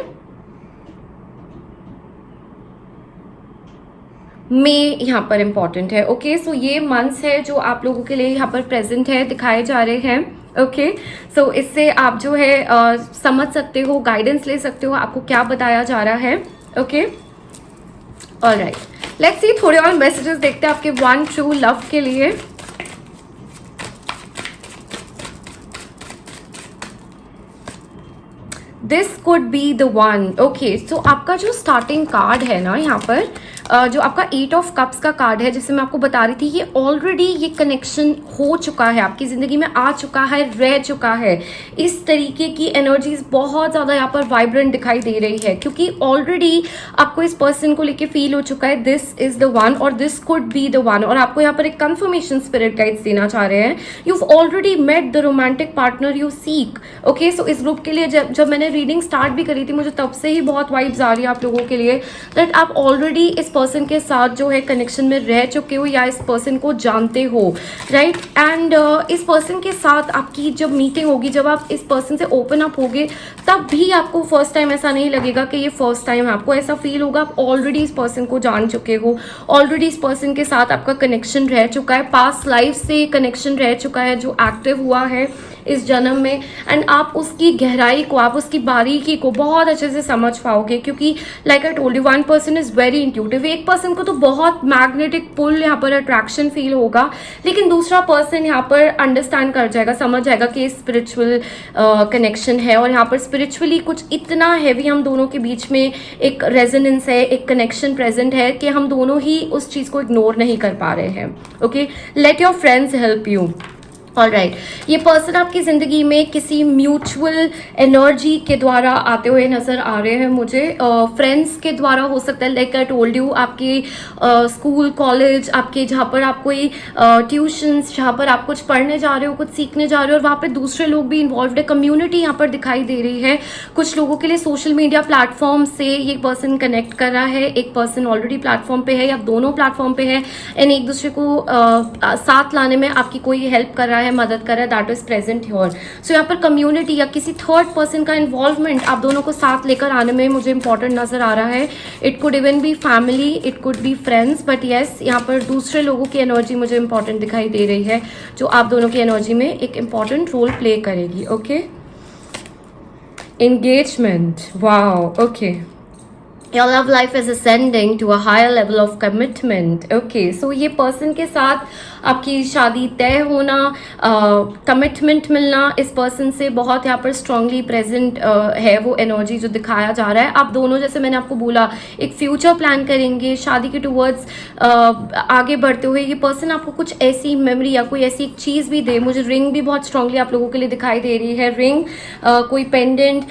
मई यहाँ पर इंपॉर्टेंट है, ओके। सो ये मंथ्स है जो आप लोगों के लिए यहाँ पर प्रेजेंट है, दिखाए जा रहे हैं, ओके। सो इससे आप जो है समझ सकते हो, गाइडेंस ले सकते हो आपको क्या बताया जा रहा है, ओके। ऑलराइट, लेट्स सी थोड़े और मैसेजेस देखते हैं आपके वन ट्रू लव के लिए। This could be the one, okay. So आपका जो स्टार्टिंग कार्ड है ना यहाँ पर, जो आपका 8 ऑफ कप्स का कार्ड है, जिससे मैं आपको बता रही थी, ये ऑलरेडी ये कनेक्शन हो चुका है, आपकी ज़िंदगी में आ चुका है, रह चुका है। इस तरीके की एनर्जीज बहुत ज़्यादा यहाँ पर वाइब्रेंट दिखाई दे रही है, क्योंकि ऑलरेडी आपको इस पर्सन को लेके फील हो चुका है, दिस इज़ द वन और this could be the one. और आपको यहाँ पर एक कंफर्मेशन स्पिरिट गाइड्स देना चाह रहे हैं, you've already met the romantic partner you seek, okay। सो इस ग्रुप के लिए जब मैंने रीडिंग स्टार्ट भी करी थी, मुझे तब से ही बहुत वाइब्स आ रही है आप लोगों के लिए, दैट आप ऑलरेडी इस पर्सन के साथ जो है कनेक्शन में रह चुके हो या इस पर्सन को जानते हो, राइट। एंड इस पर्सन के साथ आपकी जब मीटिंग होगी, जब आप इस पर्सन से ओपन अप होगे, तब भी आपको फर्स्ट टाइम ऐसा नहीं लगेगा कि ये फर्स्ट टाइम है, आपको ऐसा फील होगा आप ऑलरेडी इस पर्सन को जान चुके हो, ऑलरेडी इस पर्सन के साथ आपका कनेक्शन रह चुका है, पास्ट लाइफ से कनेक्शन रह चुका है जो एक्टिव हुआ है इस जन्म में, एंड आप उसकी गहराई को, आप उसकी बारीकी को बहुत अच्छे से समझ पाओगे, क्योंकि like I told you, one person is very intuitive. एक पर्सन को तो बहुत मैग्नेटिक पुल यहाँ पर अट्रैक्शन फील होगा, लेकिन दूसरा पर्सन यहाँ पर अंडरस्टैंड कर जाएगा, समझ जाएगा कि स्पिरिचुअल कनेक्शन है, और यहाँ पर स्पिरिचुअली कुछ इतना हैवी हम दोनों के बीच में एक रेजोनेंस है, एक कनेक्शन प्रेजेंट है कि हम दोनों ही उस चीज़ को इग्नोर नहीं कर पा रहे हैं, okay. Let your friends help you, alright. ये पर्सन आपकी ज़िंदगी में किसी म्यूचुअल एनर्जी के द्वारा आते हुए नज़र आ रहे हैं मुझे, फ्रेंड्स के द्वारा हो सकता है, लाइक आई टोल्ड यू, आपके स्कूल कॉलेज, आपके जहाँ पर आप कोई ट्यूशन्स, जहाँ पर आप कुछ पढ़ने जा रहे हो, कुछ सीखने जा रहे हो, और वहाँ पे दूसरे लोग भी इन्वॉल्व है, कम्युनिटी यहाँ पर दिखाई दे रही है। कुछ लोगों के लिए सोशल मीडिया प्लेटफॉर्म से ये पर्सन कनेक्ट कर रहा है, एक पर्सन ऑलरेडी प्लेटफॉर्म पे है या दोनों प्लेटफॉर्म पे है, एंड एक दूसरे को साथ लाने में आपकी कोई हेल्प कर रहा है, है, मदद कर रहा है, दैट इज प्रेजेंट हियर। सो यहाँ पर कम्युनिटी या किसी थर्ड पर्सन का इन्वॉल्वमेंट आप दोनों को साथ लेकर आने में मुझे इंपॉर्टेंट नजर आ रहा है। It could even be family, it could be friends, but yes यहाँ पर दूसरे लोगों की एनर्जी मुझे इंपॉर्टेंट दिखाई दे रही है जो आप दोनों की एनर्जी में एक इंपॉर्टेंट रोल प्ले करेगी। Okay, engagement, wow, okay, your love life is ascending to a higher level of commitment. Okay, so ये पर्सन के साथ आपकी शादी तय होना, कमिटमेंट मिलना, इस पर्सन से बहुत यहाँ पर स्ट्रांगली प्रेजेंट है वो एनर्जी जो दिखाया जा रहा है। आप दोनों, जैसे मैंने आपको बोला, एक फ्यूचर प्लान करेंगे, शादी के टूवर्ड्स आगे बढ़ते हुए ये पर्सन आपको कुछ ऐसी मेमोरी या कोई ऐसी एक चीज़ भी दे। मुझे रिंग भी बहुत स्ट्रांगली आप लोगों के लिए दिखाई दे रही है। रिंग, कोई पेंडेंट,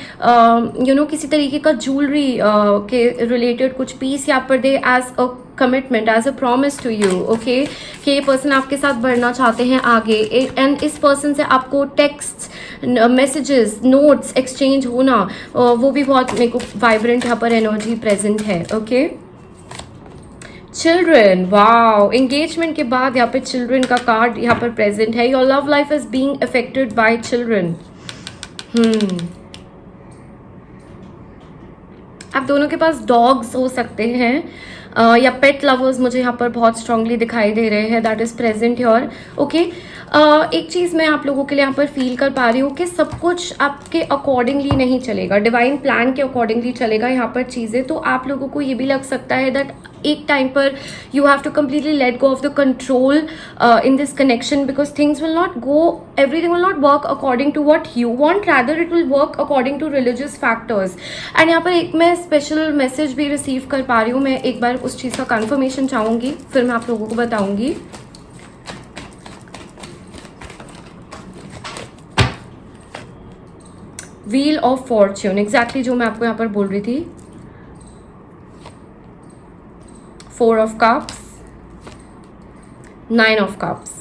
किसी तरीके का ज्वेलरी के रिलेटेड कुछ पीस यहाँ पर दे as a commitment, as a promise to you. Okay, कि ये पर्सन आपके साथ बढ़ना चाहते हैं आगे, एंड इस पर्सन से आपको टेक्स्ट, मैसेजेस, नोट्स एक्सचेंज होना, वो भी बहुत मेरे को वाइब्रेंट यहाँ पर एनर्जी प्रेजेंट है। ओके, चिल्ड्रन, वाओ, एंगेजमेंट के बाद यहाँ पे चिल्ड्रन का कार्ड यहाँ पर प्रेजेंट है। Your love life is being affected by children. आप दोनों के पास डॉग्स हो सकते हैं, या पेट लवर्स मुझे यहाँ पर बहुत स्ट्रांगली दिखाई दे रहे हैं, that is present here. Okay, एक चीज़ मैं आप लोगों के लिए यहाँ पर फील कर पा रही हूँ कि सब कुछ आपके अकॉर्डिंगली नहीं चलेगा, डिवाइन प्लान के अकॉर्डिंगली चलेगा यहाँ पर चीज़ें। तो आप लोगों को ये भी लग सकता है दैट एक टाइम पर you have to completely let go of the control in this connection, because things will not go, everything will not work according to what you want, rather it will work according to religious factors. and यहाँ पर एक मैं special message भी receive कर पा रही हूँ, मैं एक बार उस चीज़ का कंफर्मेशन चाहूँगी, फिर मैं आप लोगों को बताऊँगी। व्हील ऑफ फॉर्च्यून, एग्जैक्टली जो मैं आपको यहाँ पर बोल रही थी। 4 of cups, 9 of cups।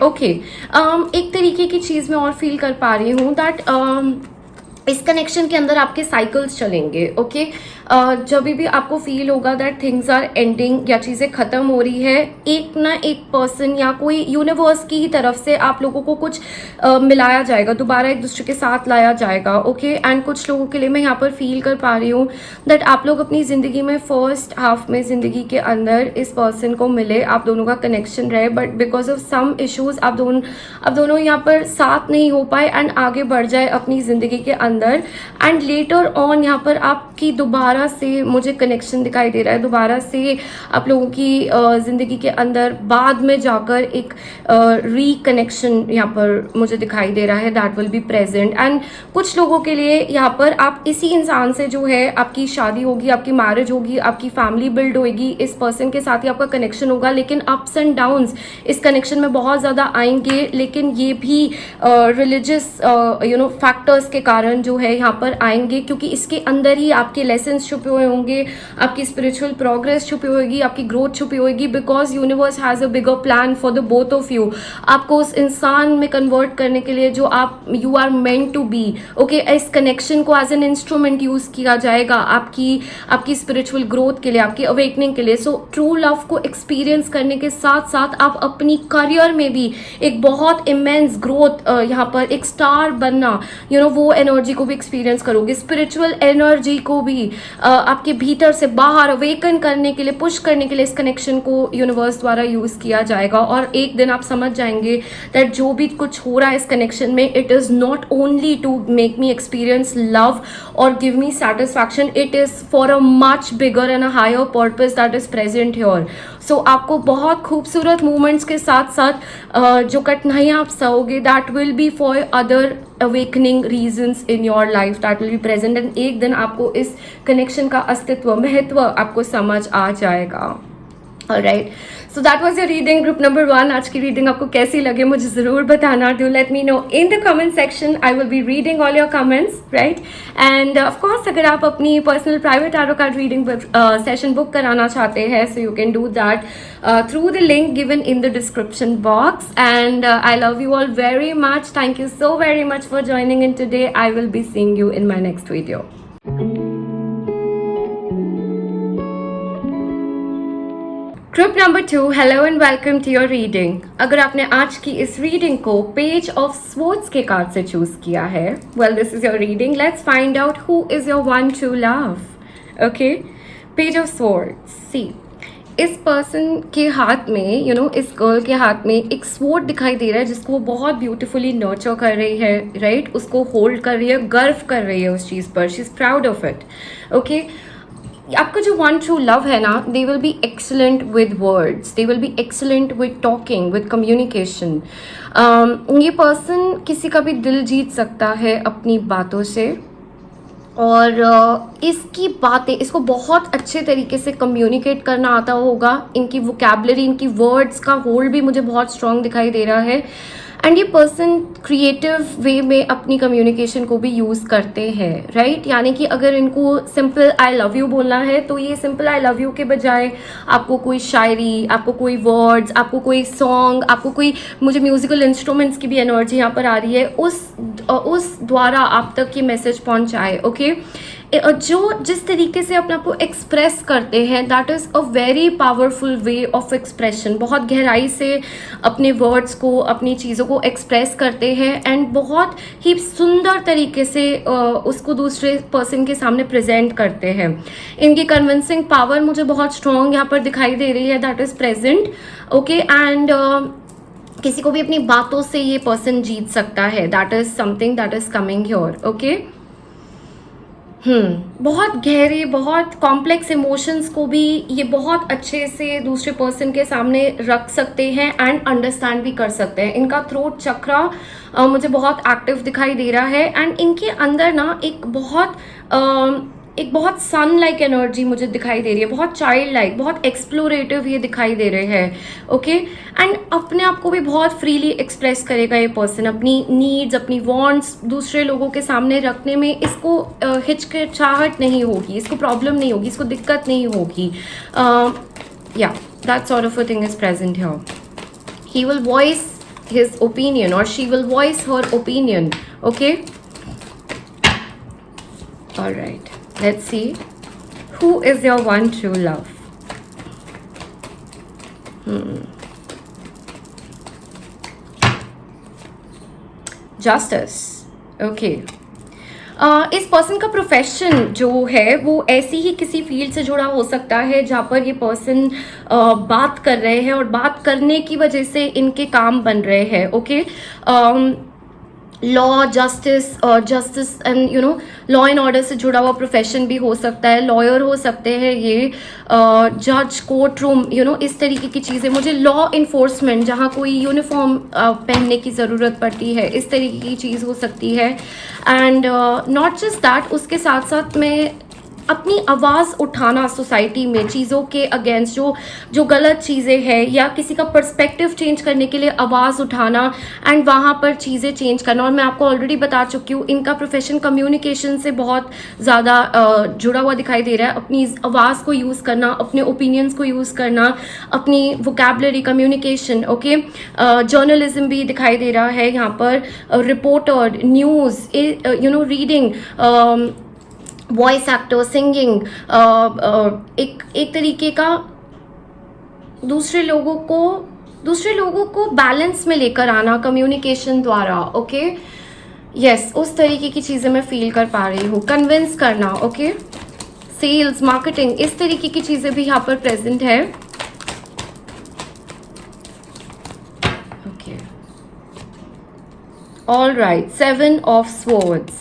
Okay, एक तरीके की चीज़ मैं और फील कर पा रही हूँ दैट इस कनेक्शन के अंदर आपके साइकिल्स चलेंगे। ओके, जब भी आपको फील होगा दैट थिंग्स आर एंडिंग या चीज़ें ख़त्म हो रही है, एक ना एक पर्सन या कोई यूनिवर्स की ही तरफ से आप लोगों को कुछ मिलाया जाएगा, दोबारा एक दूसरे के साथ लाया जाएगा। ओके, एंड कुछ लोगों के लिए मैं यहाँ पर फील कर पा रही हूँ दैट आप लोग अपनी ज़िंदगी में फर्स्ट हाफ में ज़िंदगी के अंदर इस पर्सन को मिले, आप दोनों का कनेक्शन रहे, but because of some issues आप दोनों यहाँ पर साथ नहीं हो पाए एंड आगे बढ़ जाए अपनी ज़िंदगी के अंदर। एंड लेटर ऑन यहाँ पर आपकी दोबारा से मुझे कनेक्शन दिखाई दे रहा है, दोबारा से आप लोगों की ज़िंदगी के अंदर बाद में जाकर एक रिकनेक्शन यहाँ पर मुझे दिखाई दे रहा है, that will be present. And कुछ लोगों के लिए यहाँ पर आप इसी इंसान से जो है आपकी शादी होगी, आपकी मैरिज होगी, आपकी फैमिली बिल्ड होगी, इस पर्सन के साथ ही आपका कनेक्शन होगा, लेकिन अप्स एंड डाउन्स इस कनेक्शन में बहुत ज़्यादा आएंगे, लेकिन ये भी रिलीजियस फैक्टर्स के कारण जो है यहाँ पर आएंगे, क्योंकि इसके अंदर ही आपके लेसन्स छुपे हुए होंगे, आपकी स्पिरिचुअल प्रोग्रेस छुपी होगी, आपकी ग्रोथ छुपी होगी, because universe has a bigger plan for the both of you. आपको उस इंसान में कन्वर्ट करने के लिए जो you are meant to be. Okay, इस कनेक्शन को एज एन इंस्ट्रूमेंट यूज किया जाएगा आपकी स्पिरिचुअल ग्रोथ के लिए, आपकी अवेकनिंग के लिए। सो ट्रू लव को एक्सपीरियंस करने के साथ साथ आप अपनी करियर में भी एक बहुत इमेंस ग्रोथ, यहाँ पर एक स्टार बनना, वो एनर्जी को भी एक्सपीरियंस करोगे। स्पिरिचुअल एनर्जी को भी आपके भीतर से बाहर अवेकन करने के लिए, पुश करने के लिए इस कनेक्शन को यूनिवर्स द्वारा यूज किया जाएगा। और एक दिन आप समझ जाएंगे दैट जो भी कुछ हो रहा है इस कनेक्शन में, it is not only to make me experience love और give me satisfaction, it is for a much bigger and a higher purpose that is present here. So आपको बहुत खूबसूरत मूवमेंट्स के साथ साथ जो कठिनाइयाँ आप सहोगे, that will be for other awakening reasons in your life, that will be present. And एक दिन आपको इस कनेक्शन का अस्तित्व, महत्व आपको समझ आ जाएगा। Alright, so that was your reading group number 1। आज की रीडिंग आपको कैसी लगे मुझे ज़रूर बताना। Do let me know in the comment section, I will be reading all your comments, right. And of course अगर आप अपनी personal private tarot card reading session book कराना चाहते हैं, so you can do that through the link given in the description box. And I love you all very much. Thank you so very much for joining in today. I will be seeing you in my next video. Group number 2, hello and welcome to your reading. अगर आपने आज की इस reading को page of swords के card से choose किया है, well this is your reading. Let's find out who is your one true love. Okay, page of swords. See, इस पर्सन के हाथ में, इस गर्ल के हाथ में एक स्वॉर्ड दिखाई दे रहा है जिसको वो बहुत ब्यूटीफुली नर्चर कर रही है, राइट? उसको होल्ड कर रही है, गर्व कर रही है उस चीज़ पर, she is proud of it. Okay, आपका जो वन ट्रू लव है ना, they will be excellent with words, they will be excellent with talking, with communication. ये पर्सन किसी का भी दिल जीत सकता है अपनी बातों से, और इसकी बातें, इसको बहुत अच्छे तरीके से कम्युनिकेट करना आता होगा। इनकी वोकैबलरी, इनकी वर्ड्स का होल्ड भी मुझे बहुत स्ट्रॉन्ग दिखाई दे रहा है। एंड ये पर्सन क्रिएटिव वे में अपनी कम्युनिकेशन को भी यूज़ करते हैं, राइट? यानी कि अगर इनको सिंपल आई लव यू बोलना है तो ये सिंपल आई लव यू के बजाय आपको कोई शायरी, आपको कोई वर्ड्स, आपको कोई सॉन्ग, आपको कोई, मुझे म्यूजिकल इंस्ट्रूमेंट्स की भी एनर्जी यहाँ पर आ रही है, उस द्वारा आप तक ये मैसेज पहुँचाए। ओके, जो जिस तरीके से अपने आप को एक्सप्रेस करते हैं, that is a very powerful way of expression. बहुत गहराई से अपने वर्ड्स को, अपनी चीज़ों को एक्सप्रेस करते हैं एंड बहुत ही सुंदर तरीके से उसको दूसरे पर्सन के सामने प्रेजेंट करते हैं। इनकी कन्विंसिंग पावर मुझे बहुत स्ट्रॉन्ग यहाँ पर दिखाई दे रही है, that is present. Okay, and किसी को भी अपनी बातों से ये पर्सन जीत सकता है, that is something that is coming here. Okay, बहुत गहरे, बहुत कॉम्प्लेक्स इमोशंस को भी ये बहुत अच्छे से दूसरे पर्सन के सामने रख सकते हैं एंड अंडरस्टैंड भी कर सकते हैं। इनका थ्रोट चक्रा मुझे बहुत एक्टिव दिखाई दे रहा है एंड इनके अंदर ना एक बहुत सन लाइक एनर्जी मुझे दिखाई दे रही है, बहुत चाइल्ड लाइक, बहुत एक्सप्लोरेटिव ये दिखाई दे रहे हैं। ओके, एंड अपने आप को भी बहुत फ्रीली एक्सप्रेस करेगा ये पर्सन, अपनी नीड्स, अपनी वांट्स दूसरे लोगों के सामने रखने में इसको हिचकिचाहट नहीं होगी, इसको प्रॉब्लम नहीं होगी, इसको दिक्कत नहीं होगी। या that sort of a thing is present here. He will voice his opinion or she will voice her opinion. Okay, all right, let's see who is your one true love. Justice. Okay, इस person का profession जो है वो ऐसी ही किसी field से जुड़ा हो सकता है जहाँ पर ये पर्सन बात कर रहे हैं और बात करने की वजह से इनके काम बन रहे हैं। Okay, law, justice and law and order से जुड़ा हुआ प्रोफेशन भी हो सकता है, लॉयर हो सकते हैं ये, जज, कोर्ट रूम, इस तरीके की चीज़ें। मुझे लॉ इन्फोर्समेंट, जहाँ कोई यूनिफॉर्म पहनने की ज़रूरत पड़ती है, इस तरीके की चीज़ हो सकती है। एंड नॉट जस्ट दैट, उसके साथ साथ मैं अपनी आवाज़ उठाना सोसाइटी में चीज़ों के अगेंस्ट, जो गलत चीज़ें हैं, या किसी का पर्सपेक्टिव चेंज करने के लिए आवाज़ उठाना एंड वहाँ पर चीज़ें चेंज करना। और मैं आपको ऑलरेडी बता चुकी हूँ, इनका प्रोफेशन कम्युनिकेशन से बहुत ज़्यादा जुड़ा हुआ दिखाई दे रहा है। अपनी आवाज़ को यूज़ करना, अपने ओपिनियंस को यूज़ करना, अपनी वोकैबलरी, कम्युनिकेशन। ओके, जर्नलिज्म भी दिखाई दे रहा है यहाँ पर, reporter, news, reading, voice actor, singing, एक तरीके का दूसरे लोगों को बैलेंस में लेकर आना कम्युनिकेशन द्वारा। ओके, यस, उस तरीके की चीज़ें मैं फील कर पा रही हूँ। कन्विंस करना, ओके, सेल्स, मार्केटिंग, इस तरीके की चीज़ें भी यहाँ पर प्रेजेंट है। Okay, all right, 7 of swords.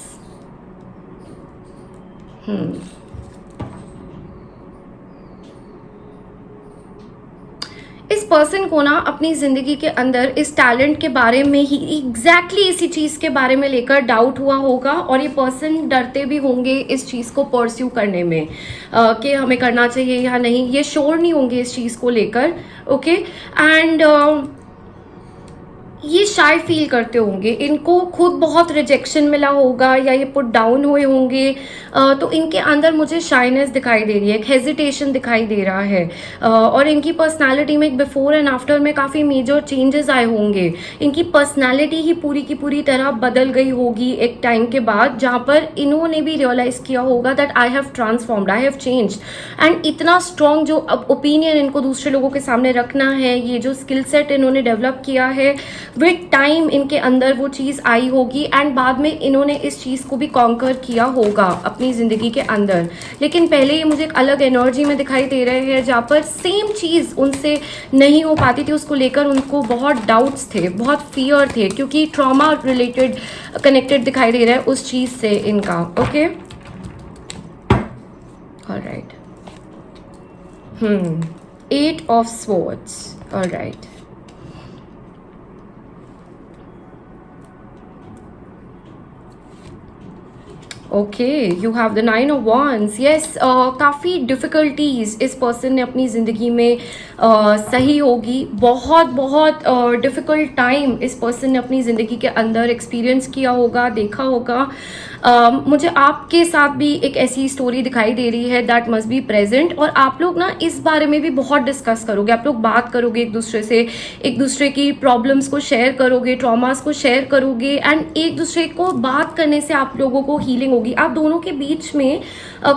इस पर्सन को ना अपनी जिंदगी के अंदर इस टैलेंट के बारे में ही, एग्जैक्टली इसी चीज के बारे में लेकर डाउट हुआ होगा, और ये पर्सन डरते भी होंगे इस चीज को परस्यू करने में, कि हमें करना चाहिए या नहीं, ये श्योर नहीं होंगे इस चीज को लेकर। ओके, एंड ये शाय फील करते होंगे, इनको खुद बहुत रिजेक्शन मिला होगा या ये पुट डाउन हुए होंगे, तो इनके अंदर मुझे शाइनेस दिखाई दे रही है, एक हेजिटेशन दिखाई दे रहा है, और इनकी पर्सनालिटी में एक बिफोर एंड आफ्टर में काफ़ी मेजर चेंजेस आए होंगे। इनकी पर्सनालिटी ही पूरी की पूरी तरह बदल गई होगी एक टाइम के बाद, जहाँ पर इन्होंने भी रियलाइज़ किया होगा that I have transformed, I have changed. And इतना स्ट्रॉन्ग जो ओपिनियन इनको दूसरे लोगों के सामने रखना है, ये जो स्किल सेट इन्होंने डेवलप किया है, विद टाइम इनके अंदर वो चीज़ आई होगी एंड बाद में इन्होंने इस चीज़ को भी कॉन्कर किया होगा अपनी ज़िंदगी के अंदर। लेकिन पहले ये मुझे एक अलग एनर्जी में दिखाई दे रहे हैं, जहाँ पर सेम चीज़ उनसे नहीं हो पाती थी, उसको लेकर उनको बहुत डाउट्स थे, बहुत फियर थे, क्योंकि ट्रॉमा रिलेटेड कनेक्टेड दिखाई दे रहा है उस चीज़ से इनका। Okay, alright. 8 of swords, alright. Okay, you have the 9 of wands। Yes, काफ़ी डिफ़िकल्टीज़ इस पर्सन ने अपनी ज़िंदगी में सही होगी। बहुत बहुत डिफ़िकल्ट टाइम इस पर्सन ने अपनी ज़िंदगी के अंदर एक्सपीरियंस किया होगा, देखा होगा। मुझे आपके साथ भी एक ऐसी स्टोरी दिखाई दे रही है दैट मस्ट बी प्रेजेंट, और आप लोग ना इस बारे में भी बहुत डिस्कस करोगे, आप लोग बात करोगे एक दूसरे से, एक दूसरे की प्रॉब्लम्स को शेयर करोगे, ट्रॉमास को शेयर करोगे, एंड एक दूसरे को बात करने से आप लोगों को हीलिंग होगी। आप दोनों के बीच में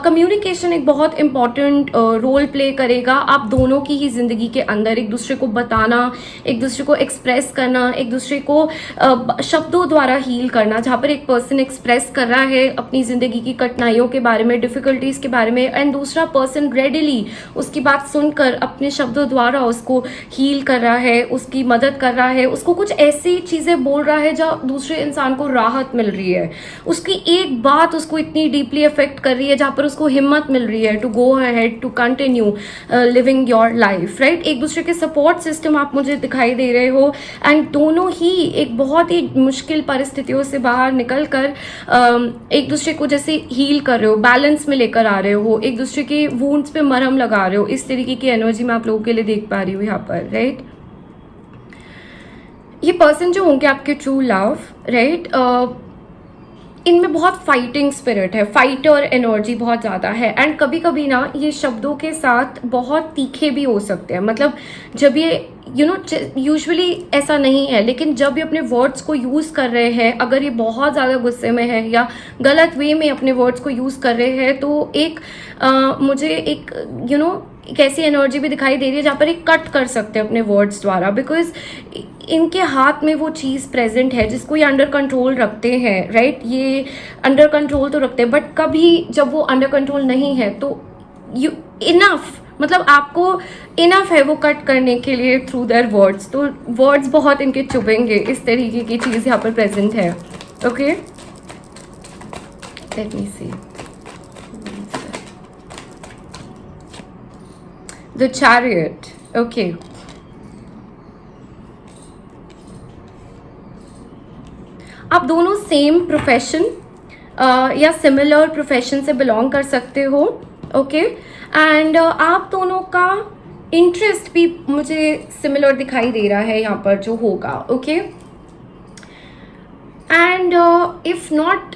कम्युनिकेशन एक बहुत इंपॉर्टेंट रोल प्ले करेगा। आप दोनों की ही ज़िंदगी के अंदर एक दूसरे को बताना, एक दूसरे को एक्सप्रेस करना, एक दूसरे को शब्दों द्वारा हील करना। जहाँ पर एक पर्सन एक्सप्रेस कर रहा है अपनी ज़िंदगी की कठिनाइयों के बारे में, डिफ़िकल्टीज़ के बारे में, एंड दूसरा पर्सन रेडिली उसकी बात सुनकर अपने शब्दों द्वारा उसको हील कर रहा है, उसकी मदद कर रहा है, उसको कुछ ऐसी चीज़ें बोल रहा है जहाँ दूसरे इंसान को राहत मिल रही है। उसकी एक बात उसको इतनी डीपली अफेक्ट कर रही है जहाँ पर उसको हिम्मत मिल रही है to go ahead, to continue living your life, right. एक दूसरे के सपोर्ट सिस्टम आप मुझे दिखाई दे रहे हो, एंड दोनों ही एक बहुत ही मुश्किल परिस्थितियों से बाहर निकल कर एक दूसरे को जैसे हील कर रहे हो, बैलेंस में लेकर आ रहे हो, एक दूसरे के वुंड्स पे मरहम लगा रहे हो। इस तरीके की एनर्जी मैं आप लोगों के लिए देख पा रही हूँ यहाँ पर, राइट। ये पर्सन जो होंगे आपके ट्रू लव, राइट, इनमें बहुत फाइटिंग स्पिरिट है, फाइटर एनर्जी बहुत ज़्यादा है, एंड कभी कभी ना ये शब्दों के साथ बहुत तीखे भी हो सकते हैं। मतलब जब ये यूजुअली ऐसा नहीं है, लेकिन जब ये अपने वर्ड्स को यूज़ कर रहे हैं, अगर ये बहुत ज़्यादा गुस्से में है या गलत वे में अपने वर्ड्स को यूज़ कर रहे हैं, तो एक मुझे एक एक ऐसी एनर्जी भी दिखाई दे रही है जहाँ पर एक कट कर सकते हैं अपने वर्ड्स द्वारा, बिकॉज इनके हाथ में वो चीज़ प्रेजेंट है जिसको ये अंडर कंट्रोल रखते हैं, राइट। ये अंडर कंट्रोल तो रखते हैं, बट कभी जब वो अंडर कंट्रोल नहीं है तो यू इनफ, मतलब आपको इनफ है वो कट करने के लिए थ्रू देयर वर्ड्स। तो वर्ड्स बहुत इनके चुभेंगे, इस तरीके की चीज़ यहाँ पर प्रेजेंट है। Okay, let me see the chariot. Okay, आप दोनों सेम प्रोफेशन या सिमिलर प्रोफेशन से बिलोंग कर सकते हो, ओके, एंड आप दोनों का इंटरेस्ट भी मुझे सिमिलर दिखाई दे रहा है यहाँ पर जो होगा, ओके। एंड इफ नॉट,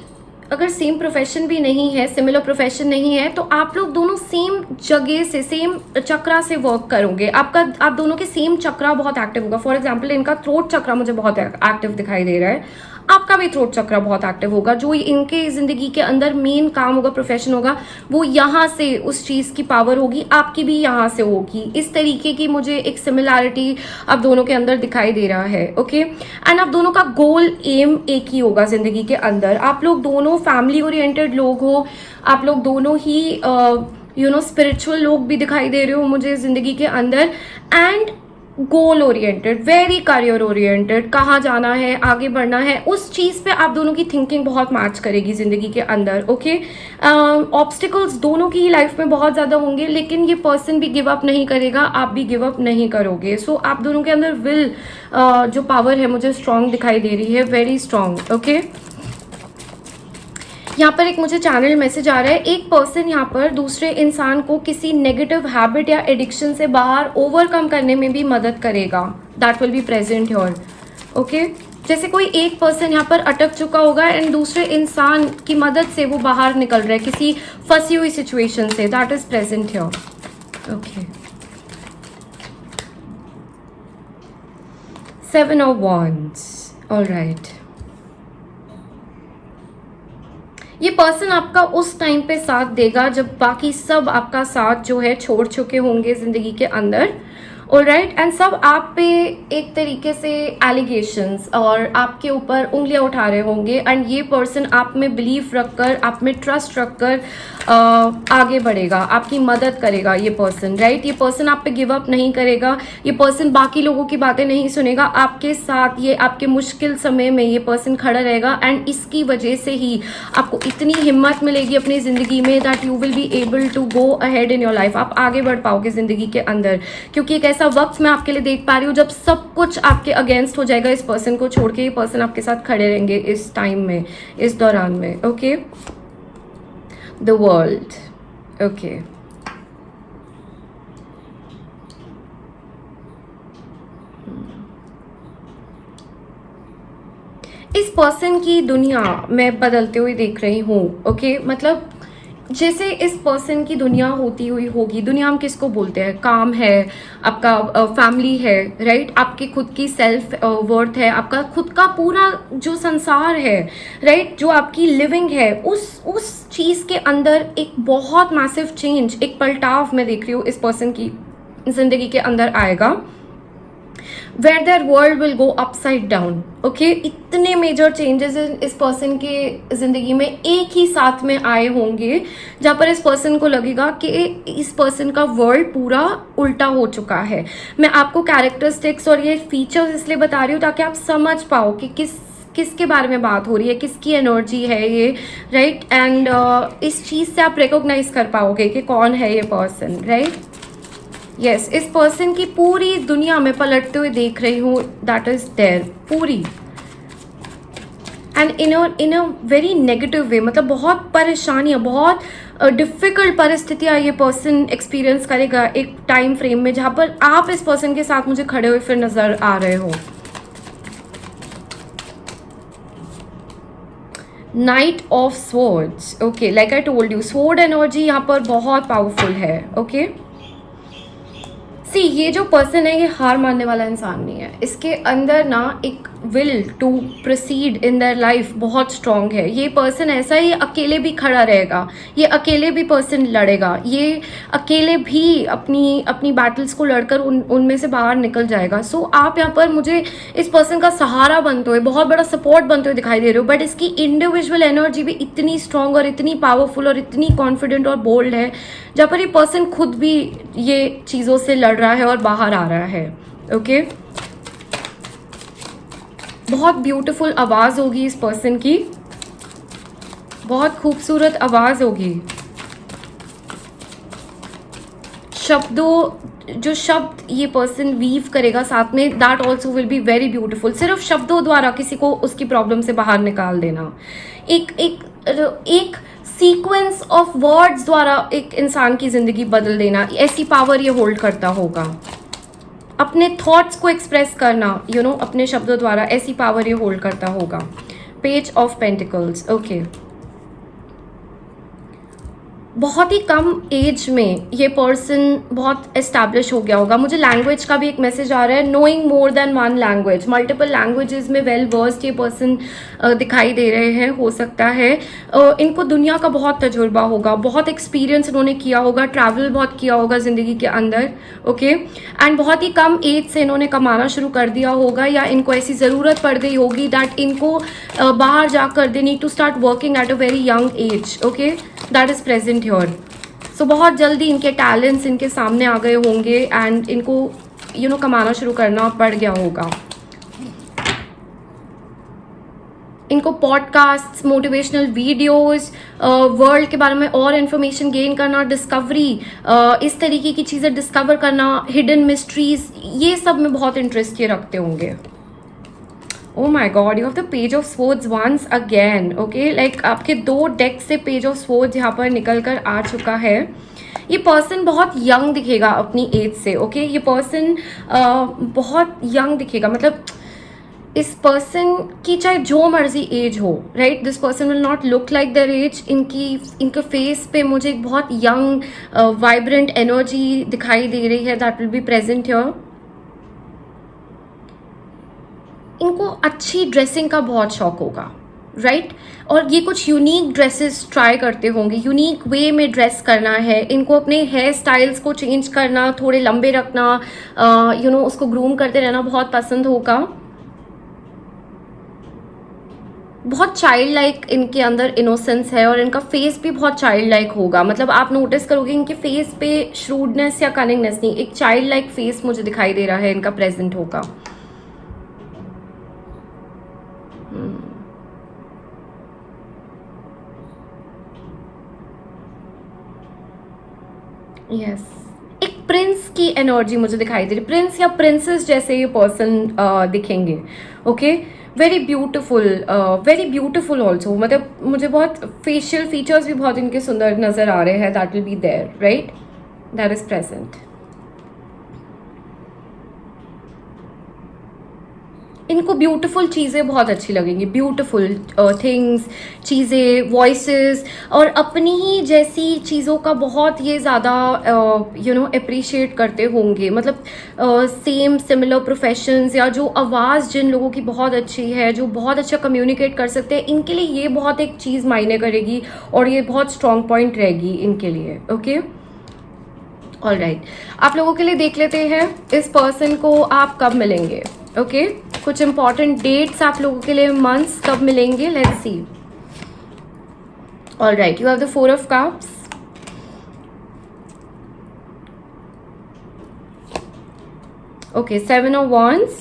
अगर सेम प्रोफेशन भी नहीं है, सिमिलर प्रोफेशन नहीं है, तो आप लोग दोनों सेम जगह से, सेम चक्रा से वर्क करोगे। आप दोनों के सेम चक्रा बहुत एक्टिव होगा। फॉर एग्जांपल इनका थ्रोट चक्रा मुझे बहुत एक्टिव दिखाई दे रहा है, आपका भी थ्रोट चक्रा बहुत एक्टिव होगा। जो इनके ज़िंदगी के अंदर मेन काम होगा, प्रोफेशन होगा, वो यहाँ से उस चीज़ की पावर होगी, आपकी भी यहाँ से होगी। इस तरीके की मुझे एक सिमिलैरिटी आप दोनों के अंदर दिखाई दे रहा है, ओके। एंड आप दोनों का गोल, एम एक ही होगा ज़िंदगी के अंदर। आप लोग दोनों फैमिली ओरिएंटेड लोग हो, आप लोग दोनों ही स्पिरिचुअल लोग भी दिखाई दे रहे हो मुझे ज़िंदगी के अंदर, and goal oriented, very career oriented, कहाँ जाना है, आगे बढ़ना है, उस चीज़ पे आप दोनों की थिंकिंग बहुत मैच करेगी ज़िंदगी के अंदर, ओके। ऑब्स्टिकल्स दोनों की ही लाइफ में बहुत ज़्यादा होंगे, लेकिन ये पर्सन भी गिव अप नहीं करेगा, आप भी गिव अप नहीं करोगे। सो आप दोनों के अंदर विल जो पावर है मुझे स्ट्रॉन्ग दिखाई दे रही है, वेरी स्ट्रॉन्ग, ओके। यहाँ पर एक मुझे चैनल मैसेज आ रहा है, एक पर्सन यहाँ पर दूसरे इंसान को किसी नेगेटिव हैबिट या एडिक्शन से बाहर ओवरकम करने में भी मदद करेगा, that will be present here, okay जैसे कोई एक पर्सन यहाँ पर अटक चुका होगा एंड दूसरे इंसान की मदद से वो बाहर निकल रहा है किसी फंसी हुई सिचुएशन से. That is present here. Okay. 7 of Wands. All right. ये पर्सन आपका उस टाइम पे साथ देगा जब बाकी सब आपका साथ जो है छोड़ चुके होंगे ज़िंदगी के अंदर. ऑलराइट. एंड सब आप पे एक तरीके से एलिगेशंस और आपके ऊपर उंगलियां उठा रहे होंगे एंड ये पर्सन आप में बिलीफ रखकर, आप में ट्रस्ट रखकर आगे बढ़ेगा, आपकी मदद करेगा ये पर्सन. राइट. ये पर्सन आप पे गिव अप नहीं करेगा. ये पर्सन बाकी लोगों की बातें नहीं सुनेगा. आपके साथ ये आपके मुश्किल समय में ये पर्सन खड़ा रहेगा एंड इसकी वजह से ही आपको इतनी हिम्मत मिलेगी अपनी ज़िंदगी में that you will be able to go ahead in your life. आप आगे बढ़ पाओगे ज़िंदगी के अंदर क्योंकि एक ऐसा वक्त मैं आपके लिए देख पा रही हूँ जब सब कुछ आपके अगेंस्ट हो जाएगा. इस पर्सन को छोड़ के ये पर्सन आपके साथ खड़े रहेंगे इस टाइम में, इस दौरान में. ओके. The world. ओके. इस पर्सन की दुनिया मैं बदलते हुए देख रही हूँ. ओके. मतलब जैसे इस पर्सन की दुनिया होती हुई होगी. दुनिया हम किसको बोलते हैं? काम है, आपका फैमिली है, राइट. आपकी खुद की सेल्फ वर्थ है, आपका खुद का पूरा जो संसार है, राइट, जो आपकी लिविंग है, उस चीज़ के अंदर एक बहुत मैसिव चेंज, एक पलटाव मैं देख रही हूँ इस पर्सन की जिंदगी के अंदर आएगा. where their world will go upside down. Okay. इतने मेजर चेंजेस इस पर्सन के ज़िंदगी में एक ही साथ में आए होंगे जहाँ पर इस पर्सन को लगेगा कि इस पर्सन का वर्ल्ड पूरा उल्टा हो चुका है. मैं आपको कैरेक्टरिस्टिक्स और ये फीचर्स इसलिए बता रही हूँ ताकि आप समझ पाओ कि किसके बारे में बात हो रही है, किसकी एनर्जी है ये, राइट. एंड इस चीज़ से आप रिकॉग्नाइज कर पाओगे कि कौन है ये पर्सन, राइट. यस. इस पर्सन की पूरी दुनिया में पलटते हुए देख रही हूँ. दैट इज देयर पूरी and in a very negative way. मतलब बहुत परेशानियाँ, बहुत डिफ़िकल्ट परिस्थितियाँ ये पर्सन एक्सपीरियंस करेगा एक टाइम फ्रेम में जहाँ पर आप इस पर्सन के साथ मुझे खड़े हुए फिर नज़र आ रहे हो. Night of swords. Okay. Like I told you, sword energy यहाँ पर बहुत पावरफुल है. ओके. सी ये जो पर्सन है ये हार मानने वाला इंसान नहीं है. इसके अंदर ना एक will to proceed in their life बहुत स्ट्रांग है. ये पर्सन ऐसा ही अकेले भी खड़ा रहेगा, ये अकेले भी पर्सन लड़ेगा, ये अकेले भी अपनी बैटल्स को लड़कर उनमें से बाहर निकल जाएगा. सो आप यहाँ पर मुझे इस पर्सन का सहारा बनते हुए, बहुत बड़ा सपोर्ट बनते हुए दिखाई दे रहे हो. बट इसकी इंडिविजुअल एनर्जी भी इतनी स्ट्रांग और इतनी पावरफुल और इतनी कॉन्फिडेंट और बोल्ड है जहाँ पर ये पर्सन खुद भी ये चीज़ों से लड़ रहा है और बाहर आ रहा है. ओके. बहुत ब्यूटीफुल आवाज़ होगी इस पर्सन की, बहुत खूबसूरत आवाज़ होगी. जो शब्द ये पर्सन वीव करेगा साथ में, that also will be very beautiful. सिर्फ शब्दों द्वारा किसी को उसकी प्रॉब्लम से बाहर निकाल देना, एक सीक्वेंस ऑफ वर्ड्स द्वारा एक इंसान की ज़िंदगी बदल देना, ऐसी पावर ये होल्ड करता होगा. अपने थॉट्स को एक्सप्रेस करना, अपने शब्दों द्वारा, ऐसी पावर ये होल्ड करता होगा. Page of pentacles. ओके. बहुत ही कम एज में ये पर्सन बहुत एस्टैब्लिश हो गया होगा. मुझे लैंग्वेज का भी एक मैसेज आ रहा है. Knowing more than one language, multiple languages में वेल वर्स्ड ये पर्सन दिखाई दे रहे हैं. हो सकता है इनको दुनिया का बहुत तजुर्बा होगा, बहुत एक्सपीरियंस इन्होंने किया होगा, ट्रैवल बहुत किया होगा ज़िंदगी के अंदर. ओके. एंड बहुत ही कम एज से इन्होंने कमाना शुरू कर दिया होगा या इनको ऐसी ज़रूरत पड़ गई होगी दैट इनको बाहर जाकर they need to start working at a very young age. Okay. That is present here. So बहुत जल्दी इनके टैलेंट्स इनके सामने आ गए होंगे एंड इनको कमाना शुरू करना पड़ गया होगा. इनको पॉडकास्ट, मोटिवेशनल वीडियोस, वर्ल्ड के बारे में और इन्फॉर्मेशन गेन करना, डिस्कवरी, इस तरीके की चीज़ें डिस्कवर करना, हिडन मिस्ट्रीज, ये सब में बहुत इंटरेस्ट ये रखते होंगे. Oh my God, you have the Page of Swords once again. Okay, like आपके 2 डेक से Page of Swords यहाँ पर निकल कर आ चुका है. ये पर्सन बहुत यंग दिखेगा अपनी एज से. ओके. ये पर्सन बहुत यंग दिखेगा. मतलब इस पर्सन की चाहे जो मर्जी एज हो, right, this person will not look like their age. इनके फेस पे मुझे एक बहुत यंग वाइब्रेंट एनर्जी दिखाई दे रही है that will be present here. इनको अच्छी ड्रेसिंग का बहुत शौक होगा, राइट, और ये कुछ यूनिक ड्रेसेस ट्राई करते होंगे. यूनिक वे में ड्रेस करना है इनको, अपने हेयर स्टाइल्स को चेंज करना, थोड़े लंबे रखना, उसको ग्रूम करते रहना बहुत पसंद होगा. बहुत चाइल्ड लाइक इनके अंदर इनोसेंस है और इनका फेस भी बहुत चाइल्ड लाइक होगा. मतलब आप नोटिस करोगे इनके फेस पे श्रूडनेस या कनिंगनेस नहीं, एक चाइल्ड लाइक फेस मुझे दिखाई दे रहा है इनका प्रेजेंट होगा. यस, एक प्रिंस की एनर्जी मुझे दिखाई दे रही, प्रिंस या प्रिंसेस जैसे ये पर्सन दिखेंगे. Okay, very beautiful also. मतलब मुझे बहुत फेशियल फीचर्स भी बहुत इनके सुंदर नजर आ रहे हैं. That will be there, right, that is present. इनको ब्यूटीफुल चीज़ें बहुत अच्छी लगेंगी, ब्यूटीफुल थिंग्स, चीज़ें, वॉइसेस, और अपनी ही जैसी चीज़ों का बहुत ये ज़्यादा अप्रिशिएट करते होंगे. मतलब सेम सिमिलर प्रोफेशंस या जो आवाज़ जिन लोगों की बहुत अच्छी है, जो बहुत अच्छा कम्युनिकेट कर सकते हैं, इनके लिए ये बहुत एक चीज़ मायने करेगी और ये बहुत स्ट्रॉन्ग पॉइंट रहेगी इनके लिए. ओके, ऑल राइट, आप लोगों के लिए देख लेते हैं इस पर्सन को आप कब मिलेंगे. ओके, कुछ इंपॉर्टेंट डेट्स आप लोगों के लिए, मंथ्स कब मिलेंगे. Let's see. All right, you have the 4 of cups. Okay, 7 of wands,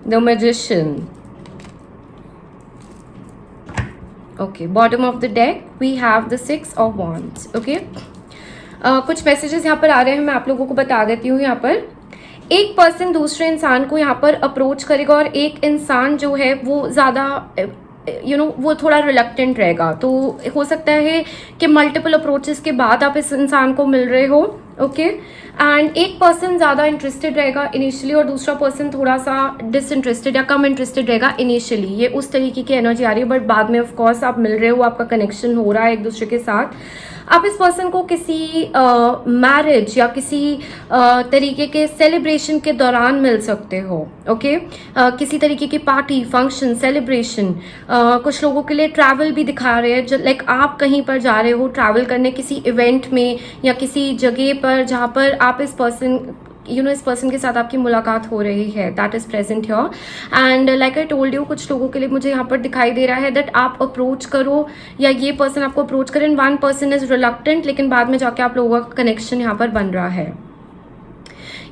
the magician. Okay, bottom of the deck we have the 6 of wands. Okay, कुछ मैसेजेस यहाँ पर आ रहे हैं, मैं आप लोगों को बता देती हूँ. यहाँ पर एक पर्सन दूसरे इंसान को यहाँ पर अप्रोच करेगा और एक इंसान जो है वो ज़्यादा वो थोड़ा रिलक्टेंट रहेगा. तो हो सकता है कि मल्टीपल अप्रोचेस के बाद आप इस इंसान को मिल रहे हो. ओके, एंड एक पर्सन ज़्यादा इंटरेस्टेड रहेगा इनिशियली और दूसरा पर्सन थोड़ा सा डिसइंटरेस्टेड या कम इंटरेस्टेड रहेगा इनिशियली. ये उस तरीके की एनर्जी आ रही है, बट बाद में ऑफ कोर्स आप मिल रहे हो, आपका कनेक्शन हो रहा है एक दूसरे के साथ. आप इस पर्सन को किसी मैरिज या किसी तरीके के सेलिब्रेशन के दौरान मिल सकते हो. ओके, किसी तरीके की पार्टी, फंक्शन, सेलिब्रेशन. कुछ लोगों के लिए ट्रैवल भी दिखा रहे हैं, लाइक आप कहीं पर जा रहे हो ट्रैवल करने किसी इवेंट में या किसी जगह पर जहाँ पर आप इस पर्सन इस पर्सन के साथ आपकी मुलाकात हो रही है. That is present here. And like I told you, कुछ लोगों के लिए मुझे यहाँ पर दिखाई दे रहा है दैट आप अप्रोच करो या ये पर्सन आपको अप्रोच करे. And one person is reluctant, लेकिन बाद में जाके आप लोगों का कनेक्शन यहाँ पर बन रहा है.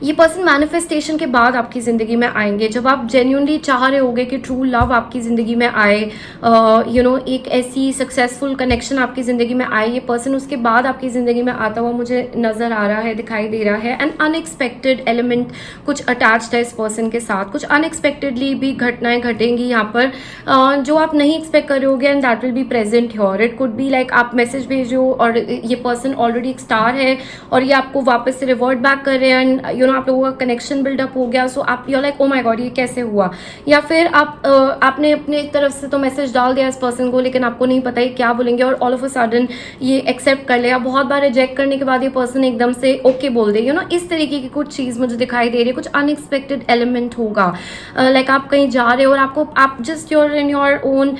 ये पर्सन मैनिफेस्टेशन के बाद आपकी ज़िंदगी में आएंगे, जब आप जेन्युइनली चाह रहे होगे कि ट्रू लव आपकी ज़िंदगी में आए, एक ऐसी सक्सेसफुल कनेक्शन आपकी ज़िंदगी में आए. ये पर्सन उसके बाद आपकी ज़िंदगी में आता हुआ मुझे नज़र आ रहा है, दिखाई दे रहा है. एंड अनएक्सपेक्टेड एलिमेंट कुछ अटैच्ड है इस पर्सन के साथ. कुछ अनएक्सपेक्टेडली भी घटनाएं घटेंगी यहाँ पर जो आप नहीं एक्सपेक्ट करोगे, and that will be present here. It could be like आप मैसेज भेजो और ये पर्सन ऑलरेडी एक स्टार है और ये आपको वापस से रिवर्ट बैक कर रहे हैं. एंड आप लोगों का कनेक्शन बिल्डअप हो गया. सो आप you like oh my God ये कैसे हुआ. या फिर आपने अपने तरफ से तो मैसेज डाल दिया इस पर्सन को, लेकिन आपको नहीं पता ये क्या बोलेंगे और ऑल ऑफ अ सडन ये एक्सेप्ट कर लिया. बहुत बार रिजेक्ट करने के बाद ये पर्सन एकदम से ओके बोल दे. इस तरीके की कुछ चीज़ मुझे दिखाई दे रही है. कुछ अनएक्सपेक्टेड एलिमेंट होगा. लाइक आप कहीं जा रहे हो और आप just your in your own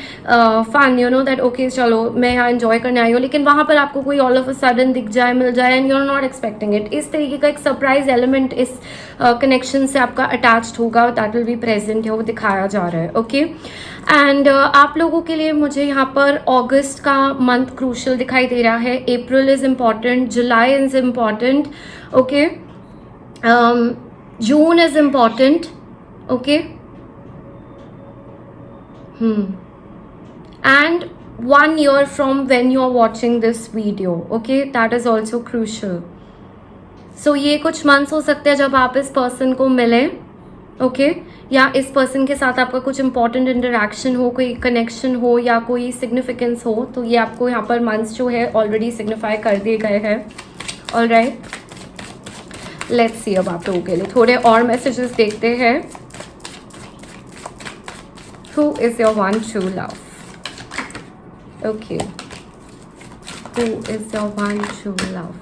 fun that okay चलो मैं यहाँ एंजॉय करने आई हूँ, लेकिन वहाँ पर आपको कोई ऑल ऑफ अ सडन दिख जाए, मिल जाए, and you are not expecting it. इस तरीके का एक सरप्राइज एलिमेंट इस कनेक्शन से आपका अटैच्ड होगा. दैट विल बी प्रेजेंट है, वो दिखाया जा रहा है. ओके, एंड आप लोगों के लिए मुझे यहाँ पर अगस्त का मंथ क्रूशियल दिखाई दे रहा है. April is important, July is important. Okay, June is important. Okay, and 1 year from when you are watching this video. Okay, that is also crucial. So ये कुछ मंथ्स हो सकते हैं जब आप इस पर्सन को मिलें. ओके, या इस पर्सन के साथ आपका कुछ इंपॉर्टेंट इंटरेक्शन हो, कोई कनेक्शन हो या कोई सिग्निफिकेंस हो. तो ये आपको यहाँ पर मंथ्स जो है ऑलरेडी सिग्निफाई कर दिए गए हैं. All right, let's see. अब आप लोगों के लिए थोड़े और मैसेजेस देखते हैं. Who is your one true love? Okay. Who is your one true love?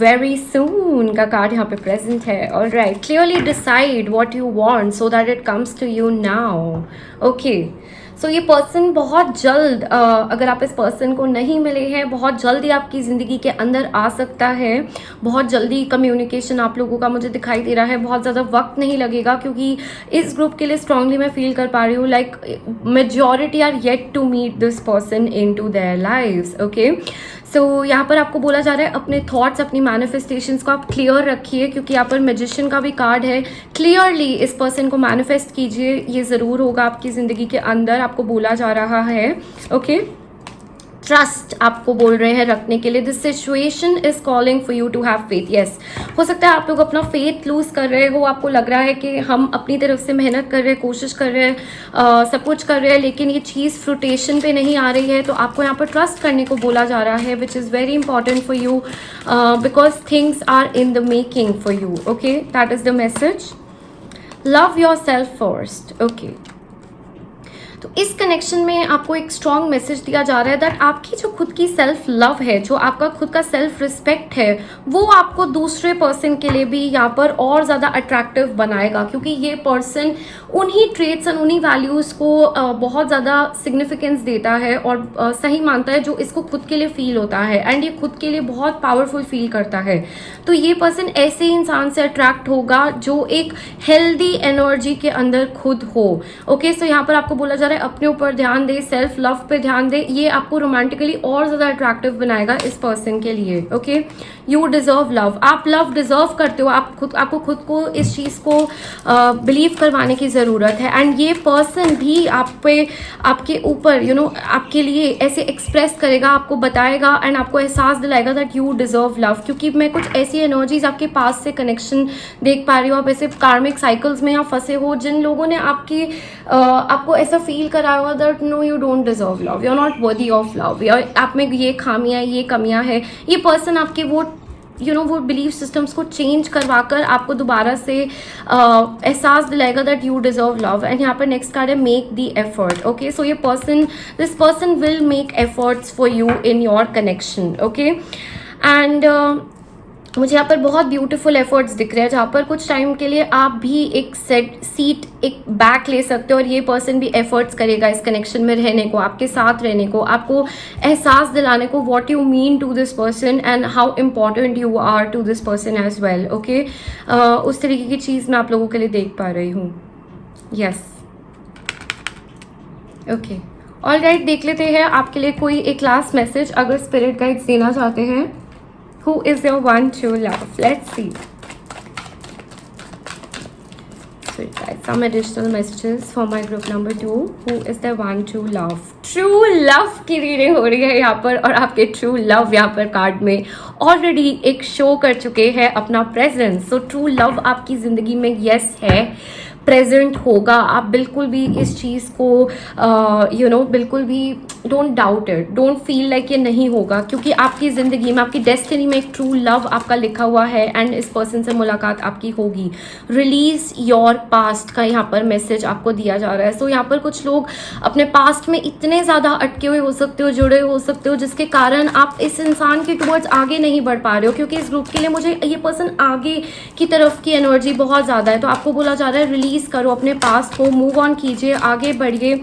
Very soon का कार्ड यहाँ पे प्रेजेंट है. All right, clearly decide what you want so that it comes to you now. Okay, so ये person बहुत जल्द, अगर आप इस पर्सन को नहीं मिले हैं, बहुत जल्दी आपकी ज़िंदगी के अंदर आ सकता है. बहुत जल्दी कम्युनिकेशन आप लोगों का मुझे दिखाई दे रहा है. बहुत ज़्यादा वक्त नहीं लगेगा, क्योंकि इस ग्रुप के लिए स्ट्रांगली मैं फील कर पा रही हूँ like majority are yet to meet this person into their lives. Okay, so यहाँ पर आपको बोला जा रहा है अपने थॉट्स, अपनी मैनिफेस्टेशंस को आप क्लियर रखिए, क्योंकि यहाँ पर मैजिशियन का भी कार्ड है. क्लियरली इस पर्सन को मैनिफेस्ट कीजिए, ये ज़रूर होगा आपकी ज़िंदगी के अंदर, आपको बोला जा रहा है. ओके, ट्रस्ट आपको बोल रहे हैं रखने के लिए. This situation is calling for you to have faith. Yes, हो सकता है आप लोग अपना फेथ लूज कर रहे हो. आपको लग रहा है कि हम अपनी तरफ से मेहनत कर रहे हैं, कोशिश कर रहे हैं, सब कुछ कर रहे हैं, लेकिन ये चीज़ फ्रूटेशन पे नहीं आ रही है. तो आपको यहाँ पर ट्रस्ट करने को बोला जा रहा है, which is very important for you, because things are in the making for you. Okay, that is the message. Love yourself first. Okay, तो इस कनेक्शन में आपको एक स्ट्रॉन्ग मैसेज दिया जा रहा है दैट आपकी जो खुद की सेल्फ लव है, जो आपका खुद का सेल्फ रिस्पेक्ट है, वो आपको दूसरे पर्सन के लिए भी यहाँ पर और ज़्यादा अट्रैक्टिव बनाएगा, क्योंकि ये पर्सन उन्हीं ट्रेट्स एंड उन्हीं वैल्यूज़ को बहुत ज़्यादा सिग्निफिकेंस देता है और सही मानता है जो इसको खुद के लिए फील होता है, एंड ये खुद के लिए बहुत पावरफुल फील करता है. तो ये पर्सन ऐसे इंसान से अट्रैक्ट होगा जो एक हेल्दी एनर्जी के अंदर खुद हो. ओके, सो यहाँ पर आपको बोला जा रहा है अपने ऊपर ध्यान दे, सेल्फ लव पे ध्यान दे. ये आपको रोमांटिकली और ज़्यादा अट्रैक्टिव बनाएगा इस पर्सन के लिए. Okay, you deserve love. आप लव डिजर्व करते हो. आपको खुद को इस चीज़ को बिलीव करवाने की ज़रूरत है, एंड ये पर्सन भी आप पे, आपके ऊपर आपके लिए ऐसे एक्सप्रेस करेगा, आपको बताएगा एंड आपको एहसास दिलाएगा दैट यू डिजर्व लव. क्योंकि मैं कुछ ऐसी एनर्जीज आपके पास से कनेक्शन देख पा रही हूँ. आप ऐसे कार्मिक साइकिल्स में यहाँ फंसे हो, जिन लोगों ने आपको ऐसा फील कराया हुआ that no you don't deserve love, you are not worthy of love, आप में ये खामियां, ये कमियां है. ये पर्सन आपके वो वो बिलीव सिस्टम्स को चेंज करवा कर आपको दोबारा से एहसास दिलाएगा that you deserve love. And यहाँ पर नेक्स्ट कार्ड है make the effort. Okay, so ये this person will make efforts for you in your connection. Okay, and मुझे यहाँ पर बहुत ब्यूटीफुल एफर्ट्स दिख रहे हैं, जहाँ पर कुछ टाइम के लिए आप भी एक सीट एक बैक ले सकते हो, और ये पर्सन भी एफर्ट्स करेगा इस कनेक्शन में रहने को, आपके साथ रहने को, आपको एहसास दिलाने को what you mean to this person and how important you are to this person as well. Okay, उस तरीके की चीज़ मैं आप लोगों के लिए देख पा रही हूँ. यस, ओके, ऑल राइट, देख लेते हैं आपके लिए कोई एक लास्ट मैसेज अगर स्पिरिट गाइड्स देना चाहते हैं. Who is your one true love? Let's see. So guys, some additional messages for my group number 2. Who is the one true love? True love की रीडिंग हो रही है यहाँ पर, और आपके true love यहाँ पर कार्ड में ऑलरेडी एक शो कर चुके हैं अपना प्रेजेंस. सो ट्रू लव आपकी ज़िंदगी में यस है, प्रेजेंट होगा. आप बिल्कुल भी इस चीज़ को बिल्कुल भी don't doubt it, don't feel like ये नहीं होगा, क्योंकि आपकी ज़िंदगी में, आपकी डेस्टिनी में एक ट्रू लव आपका लिखा हुआ है एंड इस पर्सन से मुलाकात आपकी होगी. रिलीज योर पास्ट का यहाँ पर मैसेज आपको दिया जा रहा है. सो यहाँ पर कुछ लोग अपने पास्ट में इतने ज़्यादा अटके हुए हो सकते हो, जुड़े हो सकते हो, जिसके कारण आप इस इंसान के टुवर्ड्स आगे नहीं बढ़ पा रहे हो, क्योंकि इस ग्रुप के लिए मुझे ये पर्सन आगे की तरफ की एनर्जी बहुत ज़्यादा है. तो आपको बोला जा रहा है रिलीज करो अपने पास्ट को, मूव ऑन कीजिए, आगे बढ़िए.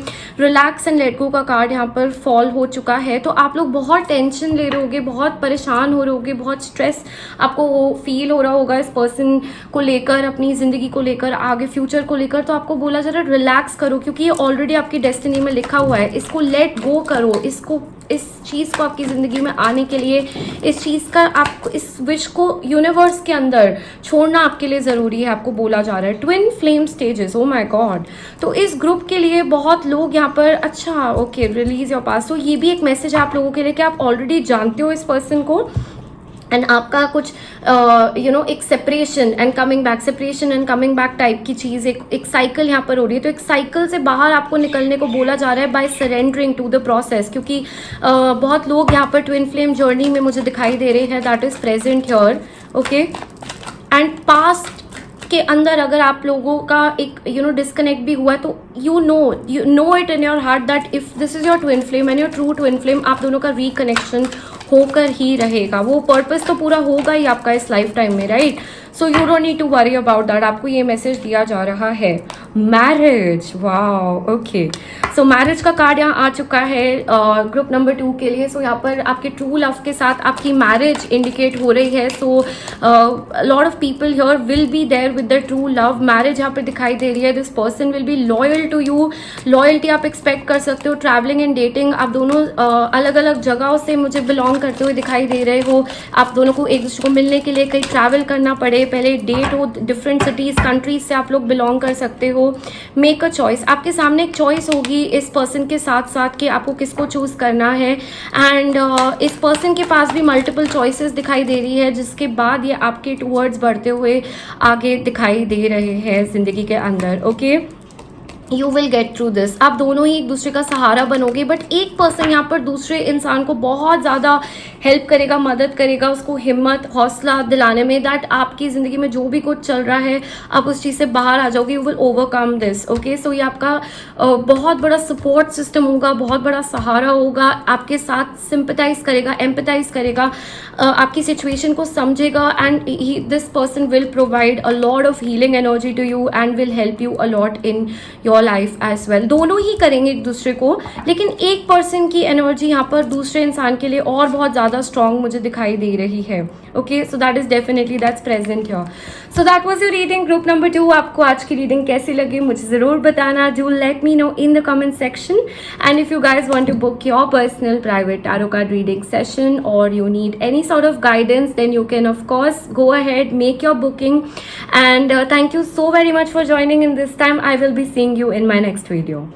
रिलैक्स एंड लेट गो का कार्ड यहाँ पर फॉल हो चुका है. तो आप लोग बहुत टेंशन ले रहे होगे, बहुत परेशान हो रहे होगे, बहुत स्ट्रेस आपको फील हो रहा होगा इस पर्सन को लेकर, अपनी ज़िंदगी को लेकर, आगे फ्यूचर को लेकर. तो आपको बोला जा रहा है रिलैक्स करो, क्योंकि ये ऑलरेडी आपकी डेस्टिनी में लिखा हुआ है. इसको लेट गो करो, इस चीज़ को आपकी ज़िंदगी में आने के लिए, इस चीज़ का आपको, इस विश को यूनिवर्स के अंदर छोड़ना आपके लिए ज़रूरी है. आपको बोला जा रहा है twin flame stages. Oh my God, तो इस ग्रुप के लिए बहुत लोग यहाँ पर, अच्छा ओके, रिलीज योर पास्ट. तो ये भी एक मैसेज है आप लोगों के लिए कि आप ऑलरेडी जानते हो इस पर्सन को, एंड आपका कुछ एक separation and coming back, separation and coming back type की चीज़, एक साइकिल यहाँ पर हो रही है. तो एक साइकिल से बाहर आपको निकलने को बोला जा रहा है by surrendering to the process, क्योंकि बहुत लोग यहाँ पर ट्विन फ्लेम जर्नी में मुझे दिखाई दे रहे हैं that is present here. Okay, and past के अंदर अगर आप लोगों का एक डिस्कनेक्ट भी हुआ है, तो you know it in your heart that if this is your twin flame and your true twin flame, आप दोनों का रिकनेक्शन होकर ही रहेगा। वो पर्पस तो पूरा होगा ही आपका इस लाइफ टाइम में, right? So you don't need to worry about that. आपको ये मैसेज दिया जा रहा है। Marriage, wow, okay. So marriage का कार्ड यहाँ आ चुका है ग्रुप नंबर 2 के लिए। सो यहाँ पर आपके ट्रू लव के साथ आपकी मैरिज इंडिकेट हो रही है। So lot of people here will be there with the true love. Marriage यहाँ पर दिखाई दे रही है। This person will be loyal to you. Loyalty आप एक्सपेक्ट कर सकते हो। ट्रैवलिंग एंड डेटिंग, आप दोनों अलग अलग जगहों से मुझे बिलोंग करते हुए दिखाई दे रहे हो। आप दोनों को एक दूसरे को मिलने के लिए कहीं ट्रैवल करना पड़े, पहले डेट हो, डिफरेंट सिटीज कंट्रीज से आप लोग बिलोंग कर सकते हो। मेक अ चॉइस, आपके सामने एक चॉइस होगी इस पर्सन के साथ साथ कि आपको किसको चूज करना है। एंड इस पर्सन के पास भी मल्टीपल चॉइसेस दिखाई दे रही है, जिसके बाद ये आपके टूवर्ड्स बढ़ते हुए आगे दिखाई दे रहे हैं जिंदगी के अंदर। Okay, you will get through this. आप दोनों ही एक दूसरे का सहारा बनोगे, बट एक पर्सन यहाँ पर दूसरे इंसान को बहुत ज़्यादा हेल्प करेगा, मदद करेगा, उसको हिम्मत हौसला दिलाने में दैट आपकी ज़िंदगी में जो भी कुछ चल रहा है आप उस चीज़ से बाहर आ जाओगे। You will overcome this. Okay, so ये आपका बहुत बड़ा सपोर्ट सिस्टम होगा, बहुत बड़ा सहारा होगा, आपके साथ सिंपथाइज करेगा, एम्पथाइज करेगा, आपकी सिचुएशन को समझेगा। And this person will provide a lot of healing energy to you and will help you a lot in your life as well. दोनों ही करेंगे एक दूसरे को, लेकिन एक पर्सन की एनर्जी यहाँ पर दूसरे इंसान के लिए और बहुत ज़्यादा स्ट्रॉन्ग मुझे दिखाई दे रही है। Okay, so that is definitely that's present here. So that was your reading group number 2। आपको आज की रीडिंग कैसी लगी मुझे ज़रूर बताना। Do let me know in the comment section. And if you guys want to book your personal private tarot card reading session और you need any sort of guidance, then you can of course go ahead, make your booking. And thank you so very much for joining in this time. I will be seeing you in my next video.